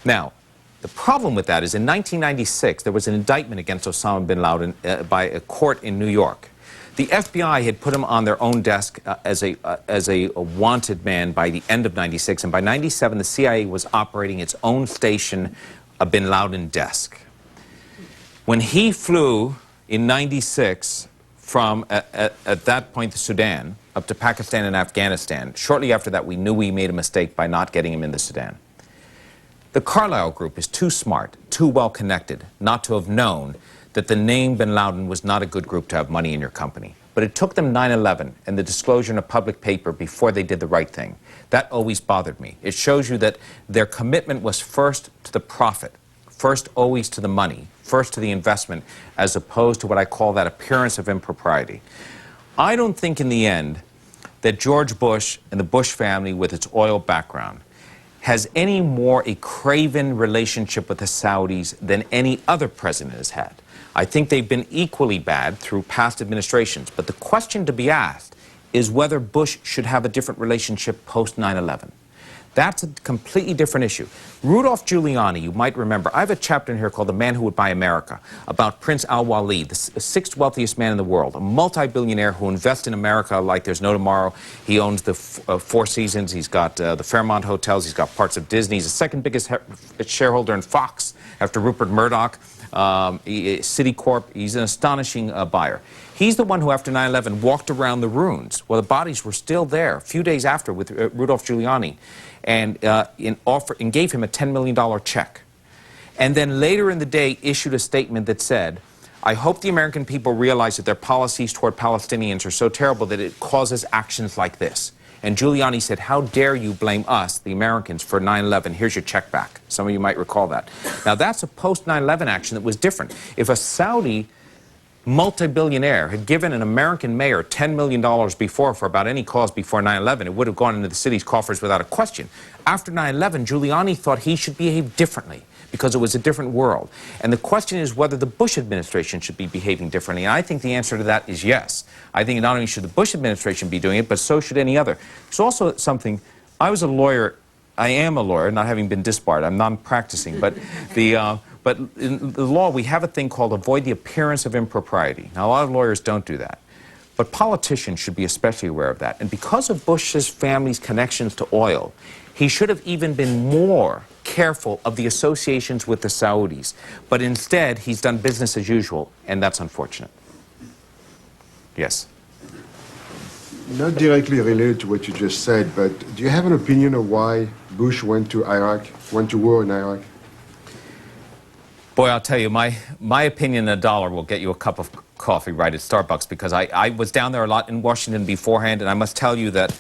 Now, the problem with that is in 1996, there was an indictment against Osama bin Laden by a court in New York. The FBI had put him on their own desk as a wanted man by the end of 96, and by 97, the CIA was operating its own station, a bin Laden desk. When he flew in 96 from, at that point, the Sudan, up to Pakistan and Afghanistan, shortly after that, we knew we made a mistake by not getting him in the Sudan. The Carlyle Group is too smart, too well connected, not to have known that the name bin Laden was not a good group to have money in your company. But it took them 9/11 and the disclosure in a public paper before they did the right thing. That always bothered me. It shows you that their commitment was first to the profit, first always to the money, first to the investment, as opposed to what I call that appearance of impropriety. I don't think in the end that George Bush and the Bush family with its oil background has any more a craven relationship with the Saudis than any other president has had. I think they've been equally bad through past administrations. But the question to be asked is whether Bush should have a different relationship post 9/11. That's a completely different issue. Rudolph Giuliani, you might remember, I have a chapter in here called The Man Who Would Buy America, about Prince Al-Waleed, the 6th wealthiest man in the world, a multi-billionaire who invests in America like there's no tomorrow. He owns the Four Seasons, he's got the Fairmont Hotels, he's got parts of Disney, he's the 2nd biggest shareholder in Fox after Rupert Murdoch, Citicorp. He's an astonishing buyer. He's the one who, after 9/11, walked around the ruins. Well, the bodies were still there a few days after with Rudolph Giuliani, and gave him a $10 million check. And then later in the day issued a statement that said, I hope the American people realize that their policies toward Palestinians are so terrible that it causes actions like this. And Giuliani said, how dare you blame us, the Americans, for 9/11? Here's your check back. Some of you might recall that. Now, that's a post-9/11 action that was different. If a Saudi multi-billionaire had given an American mayor $10 million before for about any cause before 9/11, it would have gone into the city's coffers without a question. After 9/11, Giuliani thought he should behave differently because it was a different world. And the question is whether the Bush administration should be behaving differently. And I think the answer to that is yes. I think not only should the Bush administration be doing it, but so should any other. There's also something, I was a lawyer, I am a lawyer, not having been disbarred, I'm non-practicing, but But in the law, we have a thing called avoid the appearance of impropriety. Now, a lot of lawyers don't do that. But politicians should be especially aware of that. And because of Bush's family's connections to oil, he should have even been more careful of the associations with the Saudis. But instead, he's done business as usual, and that's unfortunate. Yes? Not directly related to what you just said, but do you have an opinion of why Bush went to war in Iraq? Boy, I'll tell you, my opinion in $1 will get you a cup of coffee right at Starbucks, because I was down there a lot in Washington beforehand, and I must tell you that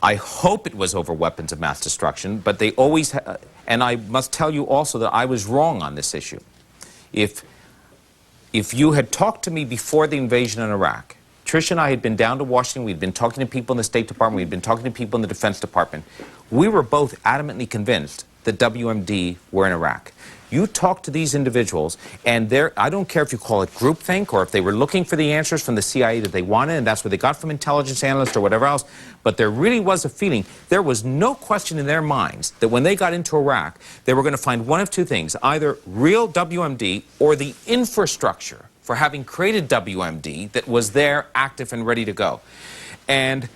I hope it was over weapons of mass destruction, but they always, and I must tell you also that I was wrong on this issue. If you had talked to me before the invasion in Iraq, Trish and I had been down to Washington, we'd been talking to people in the State Department, we'd been talking to people in the Defense Department. we were both adamantly convinced that WMD were in Iraq. You talk to these individuals, and I don't care if you call it groupthink or if they were looking for the answers from the CIA that they wanted, and that's what they got from intelligence analysts or whatever else, but there really was a feeling, there was no question in their minds that when they got into Iraq, they were going to find one of two things, either real WMD or the infrastructure for having created WMD that was there, active and ready to go. And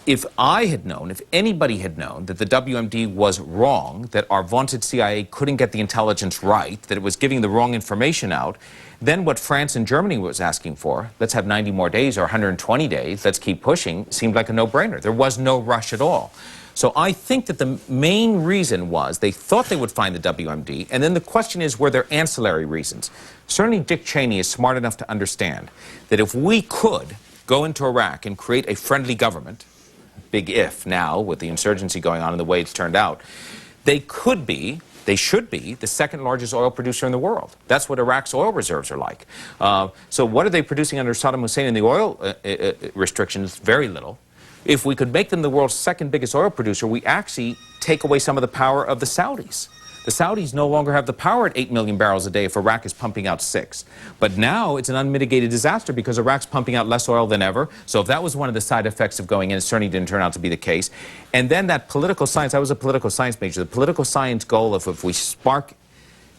if I had known, if anybody had known that the WMD was wrong, that our vaunted CIA couldn't get the intelligence right, that it was giving the wrong information out, then what France and Germany was asking for, let's have 90 more days or 120 days, let's keep pushing, seemed like a no-brainer. There was no rush at all. So I think that the main reason was they thought they would find the WMD, and then the question is, were there ancillary reasons? Certainly Dick Cheney is smart enough to understand that if we could go into Iraq and create a friendly government, big if now with the insurgency going on and the way it's turned out, they should be the second largest oil producer in the world. That's what Iraq's oil reserves are like. So what are they producing under Saddam Hussein in the oil restrictions? Very little. If we could make them the world's second biggest oil producer, we actually take away some of the power of the Saudis. The Saudis no longer have the power at 8 million barrels a day if Iraq is pumping out 6. But now it's an unmitigated disaster because Iraq's pumping out less oil than ever. So if that was one of the side effects of going in, it certainly didn't turn out to be the case. And then that political science, I was a political science major, the political science goal of if we spark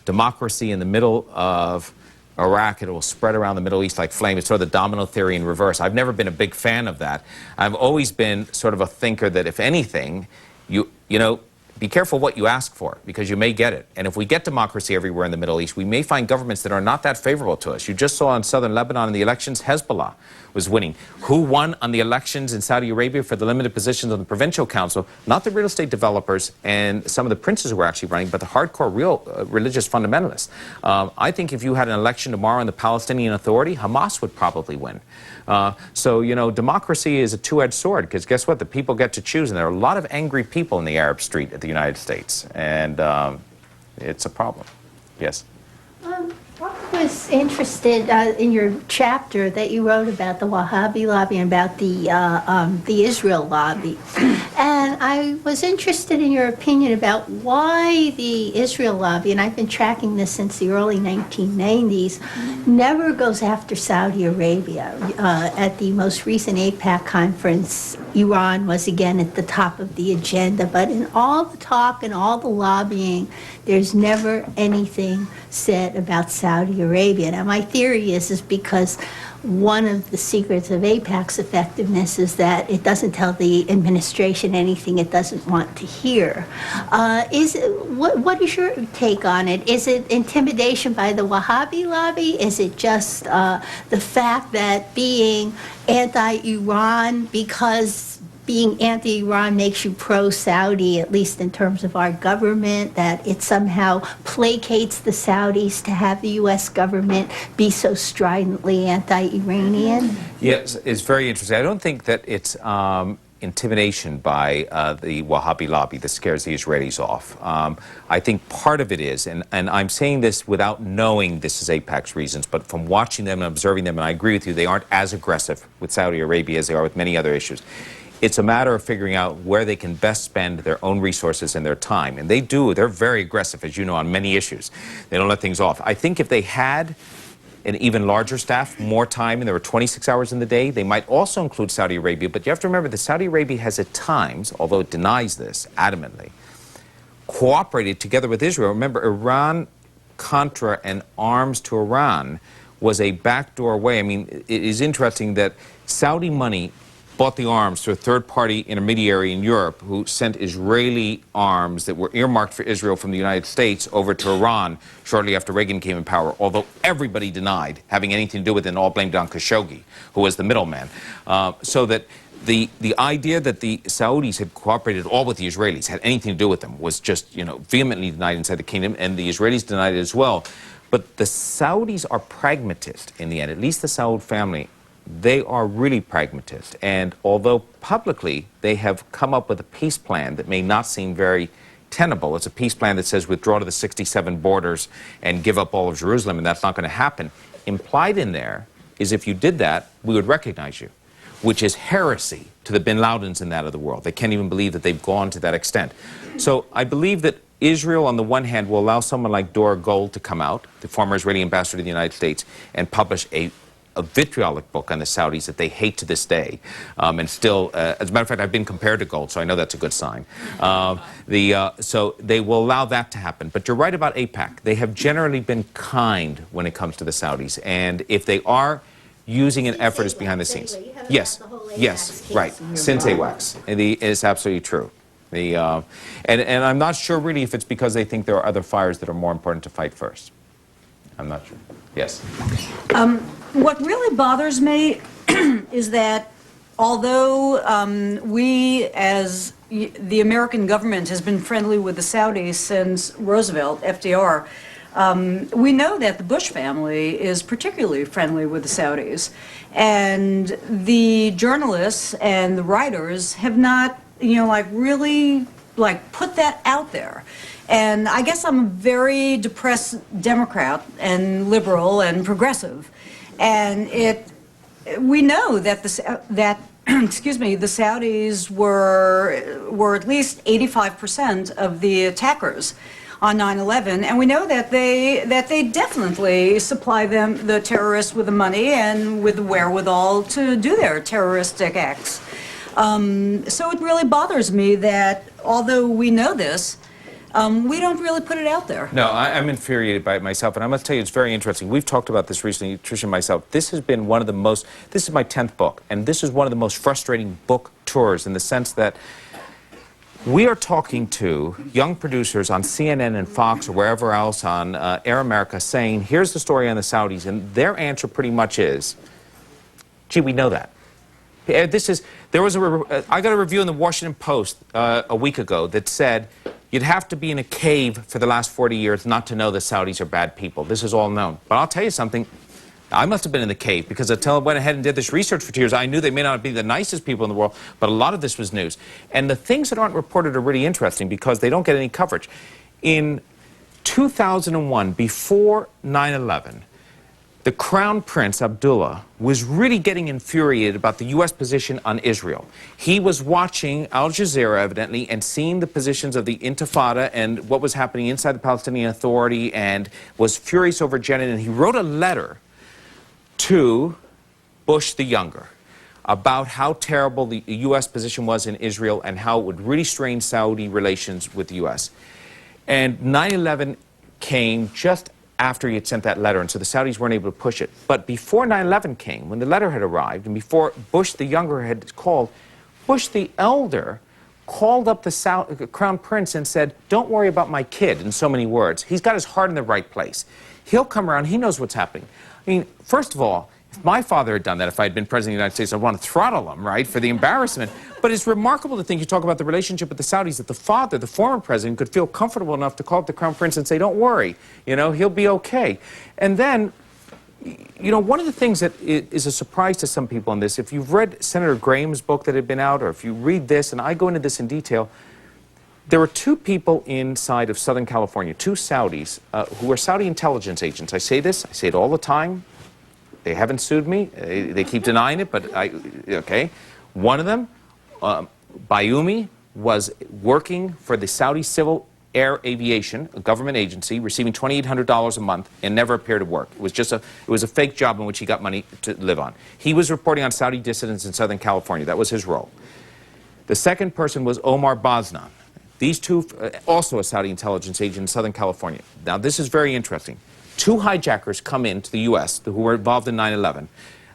democracy in the middle of Iraq, it will spread around the Middle East like flame. It's sort of the domino theory in reverse. I've never been a big fan of that. I've always been sort of a thinker that if anything, you know, be careful what you ask for, because you may get it. And if we get democracy everywhere in the Middle East, we may find governments that are not that favorable to us. You just saw in southern Lebanon in the elections, Hezbollah was winning. Who won on the elections in Saudi Arabia for the limited positions on the provincial council? Not the real estate developers and some of the princes who were actually running, but the hardcore real religious fundamentalists. I think if you had an election tomorrow in the Palestinian Authority, Hamas would probably win. So, you know, democracy is a two-edged sword, because guess what? The people get to choose, and there are a lot of angry people in the Arab street at the United States, and it's a problem. Yes? I was interested in your chapter that you wrote about the Wahhabi lobby and about the Israel lobby. And I was interested in your opinion about why the Israel lobby, and I've been tracking this since the early 1990s, never goes after Saudi Arabia. At the most recent AIPAC conference, Iran was again at the top of the agenda, but in all the talk and all the lobbying, there's never anything said about Saudi Arabia. Now, my theory is because one of the secrets of AIPAC's effectiveness is that it doesn't tell the administration anything it doesn't want to hear. What is your take on it? Is it intimidation by the Wahhabi lobby? Is it just the fact that being anti-Iran, because being anti-Iran makes you pro-Saudi, at least in terms of our government, that it somehow placates the Saudis to have the U.S. government be so stridently anti-Iranian? Yes, it's very interesting. I don't think that it's intimidation by the Wahhabi lobby that scares the Israelis off. I think part of it is, and I'm saying this without knowing this is AIPAC's reasons, but from watching them and observing them, and I agree with you, they aren't as aggressive with Saudi Arabia as they are with many other issues. It's a matter of figuring out where they can best spend their own resources and their time. And they're very aggressive, as you know, on many issues. They don't let things off. I think if they had an even larger staff, more time, and there were 26 hours in the day, they might also include Saudi Arabia. But you have to remember that Saudi Arabia has at times, although it denies this adamantly, cooperated together with Israel. Remember, Iran, Contra, and arms to Iran was a backdoor way. I mean, it is interesting that Saudi money bought the arms to a third-party intermediary in Europe who sent Israeli arms that were earmarked for Israel from the United States over to Iran shortly after Reagan came in power, although everybody denied having anything to do with it and all blamed it on Khashoggi, who was the middleman. So that the idea that the Saudis had cooperated all with the Israelis, had anything to do with them, was just, you know, vehemently denied inside the kingdom, and the Israelis denied it as well. But the Saudis are pragmatist in the end, at least the Saud family. They are really pragmatist, and although publicly they have come up with a peace plan that may not seem very tenable, it's a peace plan that says withdraw to the 67 borders and give up all of Jerusalem, and that's not going to happen. Implied in there is if you did that, we would recognize you. which is heresy to the bin Ladens and that of the world. They can't even believe that they've gone to that extent. So I believe that Israel, on the one hand, will allow someone like Gerald to come out, the former Israeli ambassador to the United States, and publish a vitriolic book on the Saudis that they hate to this day. And still, as a matter of fact, I've been compared to gold, so I know that's a good sign. So they will allow that to happen. But you're right about AIPAC. They have generally been kind when it comes to the Saudis. And if they are using an effort as behind the scenes. Yes, yes, right, since AWACS. It's absolutely true. And I'm not sure really if it's because they think there are other fires that are more important to fight first. I'm not sure. Yes. What really bothers me is that although we, as the American government, has been friendly with the Saudis since Roosevelt, FDR, we know that the Bush family is particularly friendly with the Saudis. And the journalists and the writers have not, really, put that out there. And I guess I'm a very depressed Democrat and liberal and progressive. And we know that excuse me, the Saudis were at least 85% of the attackers on 9/11, and we know that they definitely supply the terrorists with the money and with the wherewithal to do their terroristic acts. So it really bothers me that although we know this, we don't really put it out there. No, I'm infuriated by it myself, and I must tell you, it's very interesting. We've talked about this recently, Tricia and myself. This has been one of the most, this is my 10th book, and this is one of the most frustrating book tours in the sense that we are talking to young producers on CNN and Fox or wherever else on Air America saying, here's the story on the Saudis, and their answer pretty much is, gee, we know that. I got a review in the Washington Post a week ago that said, you'd have to be in a cave for the last 40 years not to know the Saudis are bad people. This is all known. But I'll tell you something. I must have been in the cave because until I went ahead and did this research for 2 years, I knew they may not be the nicest people in the world, but a lot of this was news. And the things that aren't reported are really interesting because they don't get any coverage. In 2001, before 9/11, the Crown Prince, Abdullah, was really getting infuriated about the U.S. position on Israel. He was watching Al Jazeera, evidently, and seeing the positions of the Intifada and what was happening inside the Palestinian Authority and was furious over Jenin. And he wrote a letter to Bush the Younger about how terrible the U.S. position was in Israel and how it would really strain Saudi relations with the U.S. And 9/11 came just after he had sent that letter, and so the Saudis weren't able to push it. But before 9/11 came, when the letter had arrived, and before Bush the Younger had called, Bush the Elder called up the Crown Prince and said, don't worry about my kid, in so many words. He's got his heart in the right place. He'll come around, he knows what's happening. I mean, first of all, if my father had done that, if I had been president of the United States, I'd want to throttle him, right, for the embarrassment. But it's remarkable to think, you talk about the relationship with the Saudis, that the father, the former president, could feel comfortable enough to call up the Crown Prince and say, don't worry, he'll be okay. And then, one of the things that is a surprise to some people on this, if you've read Senator Graham's book that had been out, or if you read this, and I go into this in detail, there were 2 people inside of Southern California, 2 Saudis, who were Saudi intelligence agents. I say this, I say it all the time. They haven't sued me. They keep denying it, but okay. One of them, Bayoumi, was working for the Saudi Civil Air Aviation, a government agency, receiving $2,800 a month and never appeared at work. It was a fake job in which he got money to live on. He was reporting on Saudi dissidents in Southern California. That was his role. The second person was Omar Bosnan. These 2, also a Saudi intelligence agent in Southern California. Now, this is very interesting. 2 hijackers come into the U.S. who were involved in 9/11,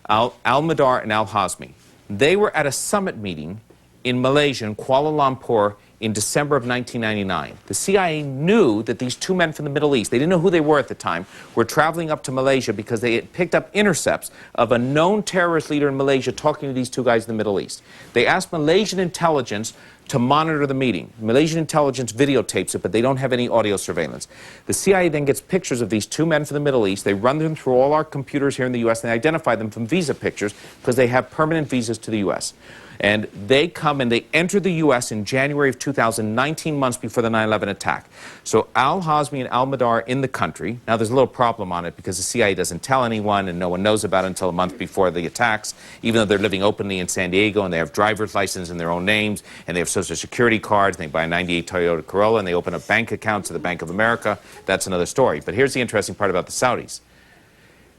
Al-Madar and Al-Hazmi. They were at a summit meeting in Malaysia, in Kuala Lumpur, in December of 1999. The CIA knew that these 2 men from the Middle East, they didn't know who they were at the time, were traveling up to Malaysia because they had picked up intercepts of a known terrorist leader in Malaysia talking to these 2 guys in the Middle East. They asked Malaysian intelligence to monitor the meeting. Malaysian intelligence videotapes it, but they don't have any audio surveillance. The CIA then gets pictures of these 2 men from the Middle East. They run them through all our computers here in the U.S. and they identify them from visa pictures because they have permanent visas to the U.S. And they come and they enter the U.S. in January of 2000, 19 months before the 9/11 attack. So al-Hazmi and al-Madar are in the country. Now, there's a little problem on it because the CIA doesn't tell anyone and no one knows about it until a month before the attacks, even though they're living openly in San Diego and they have driver's license in their own names and they have Social Security cards and they buy a 98 Toyota Corolla and they open up bank accounts at the Bank of America. That's another story. But here's the interesting part about the Saudis.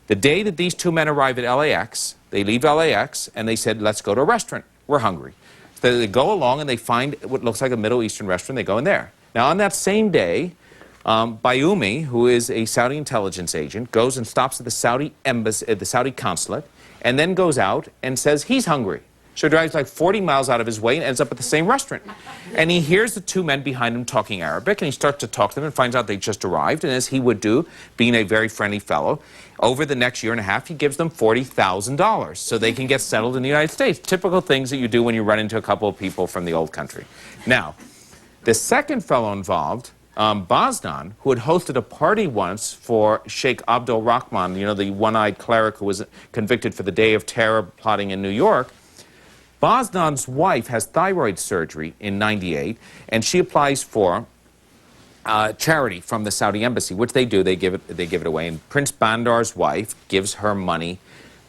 The day that these two men arrive at LAX, they leave LAX and they said, let's go to a restaurant. We're hungry. So they go along and they find what looks like a Middle Eastern restaurant. They go in there. Now, on that same day, Bayoumi, who is a Saudi intelligence agent, goes and stops at the Saudi embassy, at the Saudi consulate, and then goes out and says he's hungry. So he drives like 40 miles out of his way and ends up at the same restaurant. And he hears the two men behind him talking Arabic, and he starts to talk to them and finds out they just arrived. And as he would do, being a very friendly fellow, over the next year and a half, he gives them $40,000 so they can get settled in the United States. Typical things that you do when you run into a couple of people from the old country. Now, the second fellow involved, Posner, who had hosted a party once for Sheikh Abdul Rahman, you know, the one-eyed cleric who was convicted for the Day of Terror plotting in New York. Posner's wife has thyroid surgery in '98, and she applies for charity from the Saudi embassy, which they do. They give it away. And Prince Bandar's wife gives her money,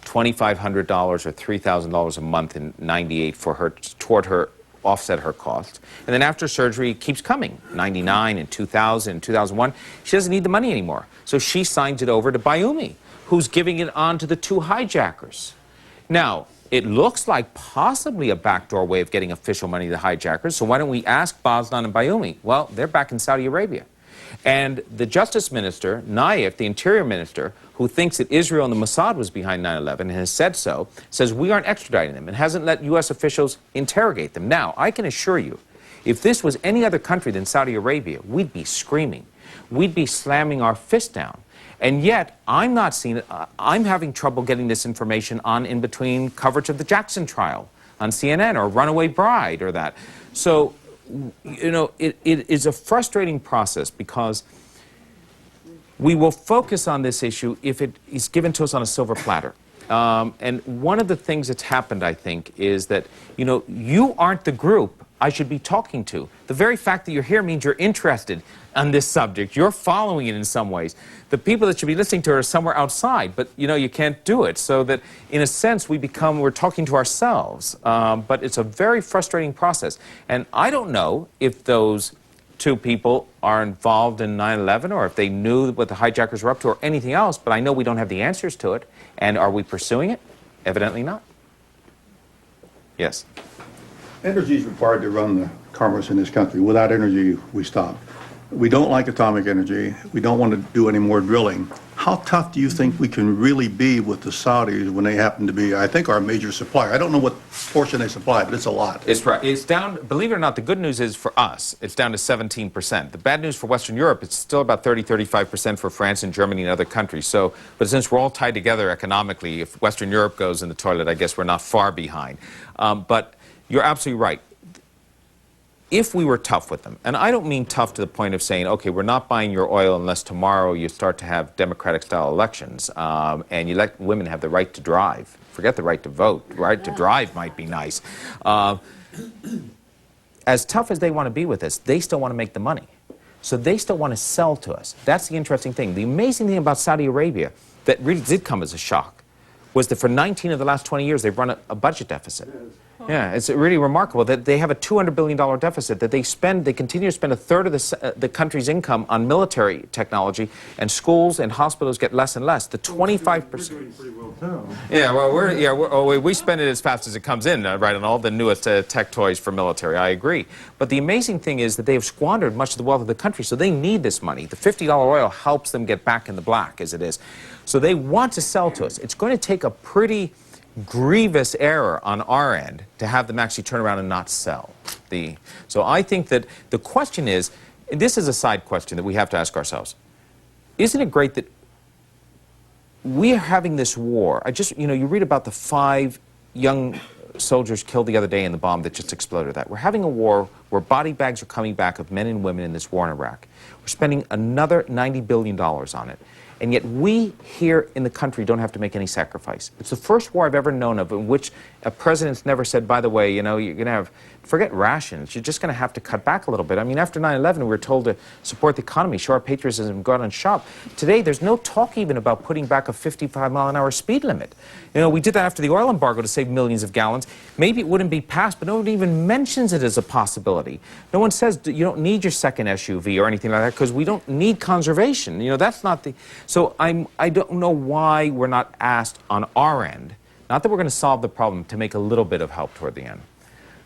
$2,500 or $3,000 a month in '98 for her toward her offset her costs. And then after surgery, it keeps coming. '99 and 2000 and 2001, she doesn't need the money anymore. So she signs it over to Bayoumi, who's giving it on to the two hijackers. Now, it looks like possibly a backdoor way of getting official money to the hijackers, so why don't we ask Posner and Bayoumi? Well, they're back in Saudi Arabia. And the Justice Minister, Naif, the Interior Minister, who thinks that Israel and the Mossad was behind 9/11 and has said so, says we aren't extraditing them and hasn't let U.S. officials interrogate them. Now, I can assure you, if this was any other country than Saudi Arabia, we'd be screaming. We'd be slamming our fist down. And yet, I'm not seeing it. I'm having trouble getting this information on in between coverage of the Jackson trial on CNN or Runaway Bride or that. So, you know, it is a frustrating process because we will focus on this issue if it is given to us on a silver platter. And one of the things that's happened, I think, is that, you know, you aren't the group I should be talking to. The very fact that you're here means you're interested on this subject. You're following it in some ways. The people that should be listening to it are somewhere outside, but, you know, you can't do it. So that, in a sense, we're talking to ourselves. But it's a very frustrating process. And I don't know if those two people are involved in 9/11 or if they knew what the hijackers were up to or anything else, but I know we don't have the answers to it. And are we pursuing it? Evidently not. Yes. Energy is required to run the commerce in this country. Without energy, we stop. We don't like atomic energy. We don't want to do any more drilling. How tough do you think we can really be with the Saudis when they happen to be, I think, our major supplier? I don't know what portion they supply, but it's a lot. It's right. It's down, believe it or not, the good news is for us, it's down to 17%. The bad news for Western Europe, it's still about 35% for France and Germany and other countries. So, but since we're all tied together economically, if Western Europe goes in the toilet, I guess we're not far behind. But you're absolutely right. If we were tough with them, and I don't mean tough to the point of saying, okay, we're not buying your oil unless tomorrow you start to have democratic-style elections, and you let women have the right to drive. Forget the right to vote. The right to drive might be nice. As tough as they want to be with us, they still want to make the money. So they still want to sell to us. That's the interesting thing. The amazing thing about Saudi Arabia that really did come as a shock was that for 19 of the last 20 years, they've run a budget deficit. Yeah, it's really remarkable that they have a $200 billion deficit, that they continue to spend a third of the country's income on military technology, and schools and hospitals get less and less. The 25%. Yeah, well, we spend it as fast as it comes in, right, on all the newest tech toys for military. I agree. But the amazing thing is that they have squandered much of the wealth of the country, so they need this money. The $50 oil helps them get back in the black, as it is. So they want to sell to us. It's going to take a pretty grievous error on our end to have them actually turn around and not sell. So I think that the question is, and this is a side question that we have to ask ourselves, isn't it great that we are having this war? You read about the 5 young soldiers killed the other day in the bomb that just exploded. We're having a war where body bags are coming back of men and women in this war in Iraq. We're spending another $90 billion on it. and yet we here in the country don't have to make any sacrifice. It's the first war I've ever known of in which a president's never said, by the way, you know, you're going to have, forget rations, you're just going to have to cut back a little bit. I mean, after 9/11, we were told to support the economy, show our patriotism, go out and shop. Today, there's no talk even about putting back a 55-mile-an-hour speed limit. You know, we did that after the oil embargo to save millions of gallons. Maybe it wouldn't be passed, but nobody even mentions it as a possibility. No one says you don't need your second SUV or anything like that because we don't need conservation. You know, that's not the... So I don't know why we're not asked on our end, not that we're going to solve the problem, to make a little bit of help toward the end.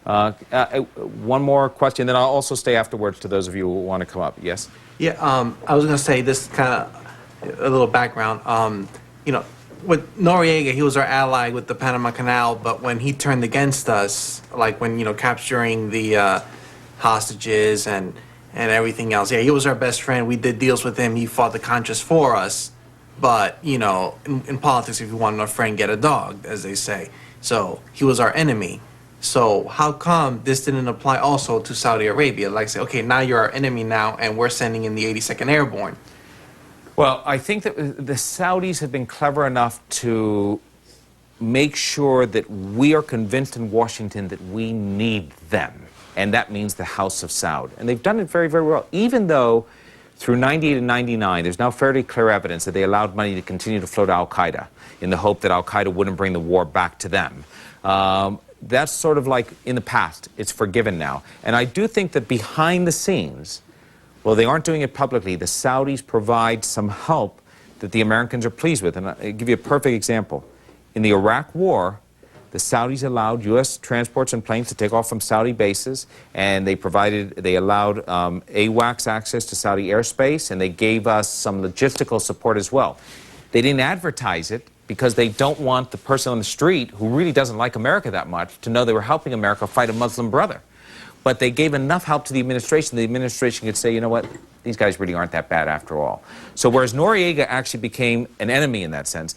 One more question, then I'll also stay afterwards to those of you who want to come up. Yes? Yeah, I was going to say this kind of a little background. You know, with Noriega, he was our ally with the Panama Canal, but when he turned against us, like when, you know, capturing the hostages and everything else, yeah, he was our best friend. We did deals with him. He fought the Contras for us. But, you know, in politics, if you want a friend, get a dog, as they say. So he was our enemy. So how come this didn't apply also to Saudi Arabia? Like, say, okay, now you're our enemy now, and we're sending in the 82nd Airborne. Well, I think that the Saudis have been clever enough to make sure that we are convinced in Washington that we need them. And that means the House of Saud. And they've done it very, very well, even though through 98 and 99, there's now fairly clear evidence that they allowed money to continue to flow to al-Qaeda in the hope that al-Qaeda wouldn't bring the war back to them. That's sort of like in the past. It's forgiven now. And I do think that behind the scenes, well, they aren't doing it publicly, the Saudis provide some help that the Americans are pleased with. And I'll give you a perfect example. In the Iraq War, the Saudis allowed U.S. transports and planes to take off from Saudi bases, and they allowed AWACS access to Saudi airspace, and they gave us some logistical support as well. They didn't advertise it because they don't want the person on the street who really doesn't like America that much to know they were helping America fight a Muslim brother. But they gave enough help to the administration could say, you know what, these guys really aren't that bad after all. So whereas Noriega actually became an enemy in that sense,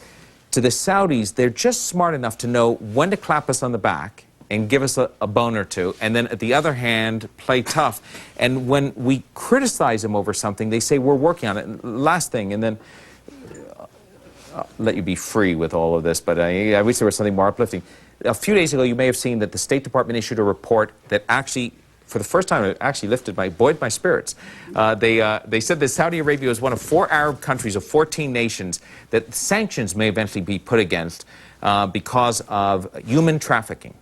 to the Saudis, they're just smart enough to know when to clap us on the back and give us a bone or two, and then at the other hand, play tough. And when we criticize them over something, they say, we're working on it. And last thing, and then I'll let you be free with all of this, but I wish there was something more uplifting. A few days ago, you may have seen that the State Department issued a report that actually, for the first time, it actually buoyed my spirits. They said that Saudi Arabia is one of 4 Arab countries of 14 nations that sanctions may eventually be put against because of human trafficking.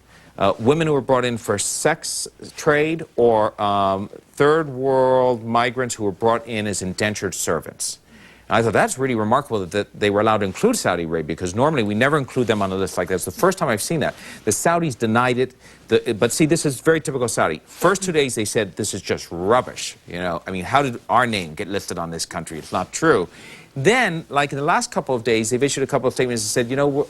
Women who were brought in for sex trade, or third world migrants who were brought in as indentured servants. And I thought that's really remarkable that they were allowed to include Saudi Arabia, because normally we never include them on a list like that. It's the first time I've seen that. The Saudis denied it. But see, this is very typical Saudi. First 2 days they said this is just rubbish. You know, I mean, how did our name get listed on this country? It's not true. Then, like in the last couple of days, they've issued a couple of statements and said, you know,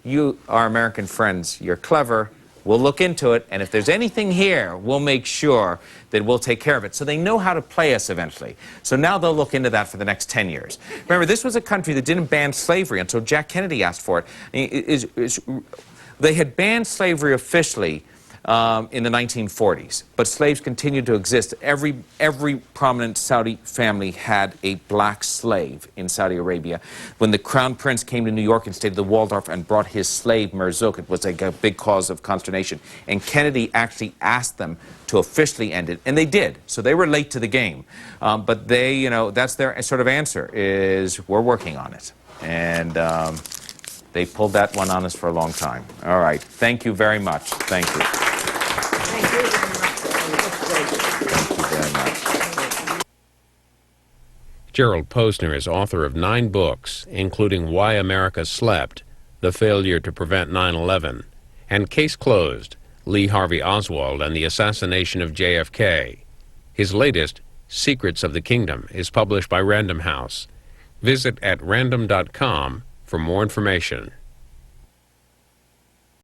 you are American friends. You're clever. We'll look into it, and if there's anything here, we'll make sure that we'll take care of it. So they know how to play us eventually. So now they'll look into that for the next 10 years. Remember, this was a country that didn't ban slavery until Jack Kennedy asked for it. They had banned slavery officially in the 1940s, but slaves continued to exist. Every prominent Saudi family had a black slave in Saudi Arabia. When the Crown Prince came to New York and stayed at the Waldorf and brought his slave Merzouk, it was like a big cause of consternation. And Kennedy actually asked them to officially end it, and they did. So they were late to the game. But they, you know, that's their sort of answer, is we're working on it. And they pulled that one on us for a long time. All right. Thank you very much. Thank you. Thank you very much. Thank you very much. Gerald Posner is author of 9 books, including Why America Slept, The Failure to Prevent 9/11, and Case Closed, Lee Harvey Oswald and the Assassination of JFK. His latest, Secrets of the Kingdom, is published by Random House. Visit at random.com for more information.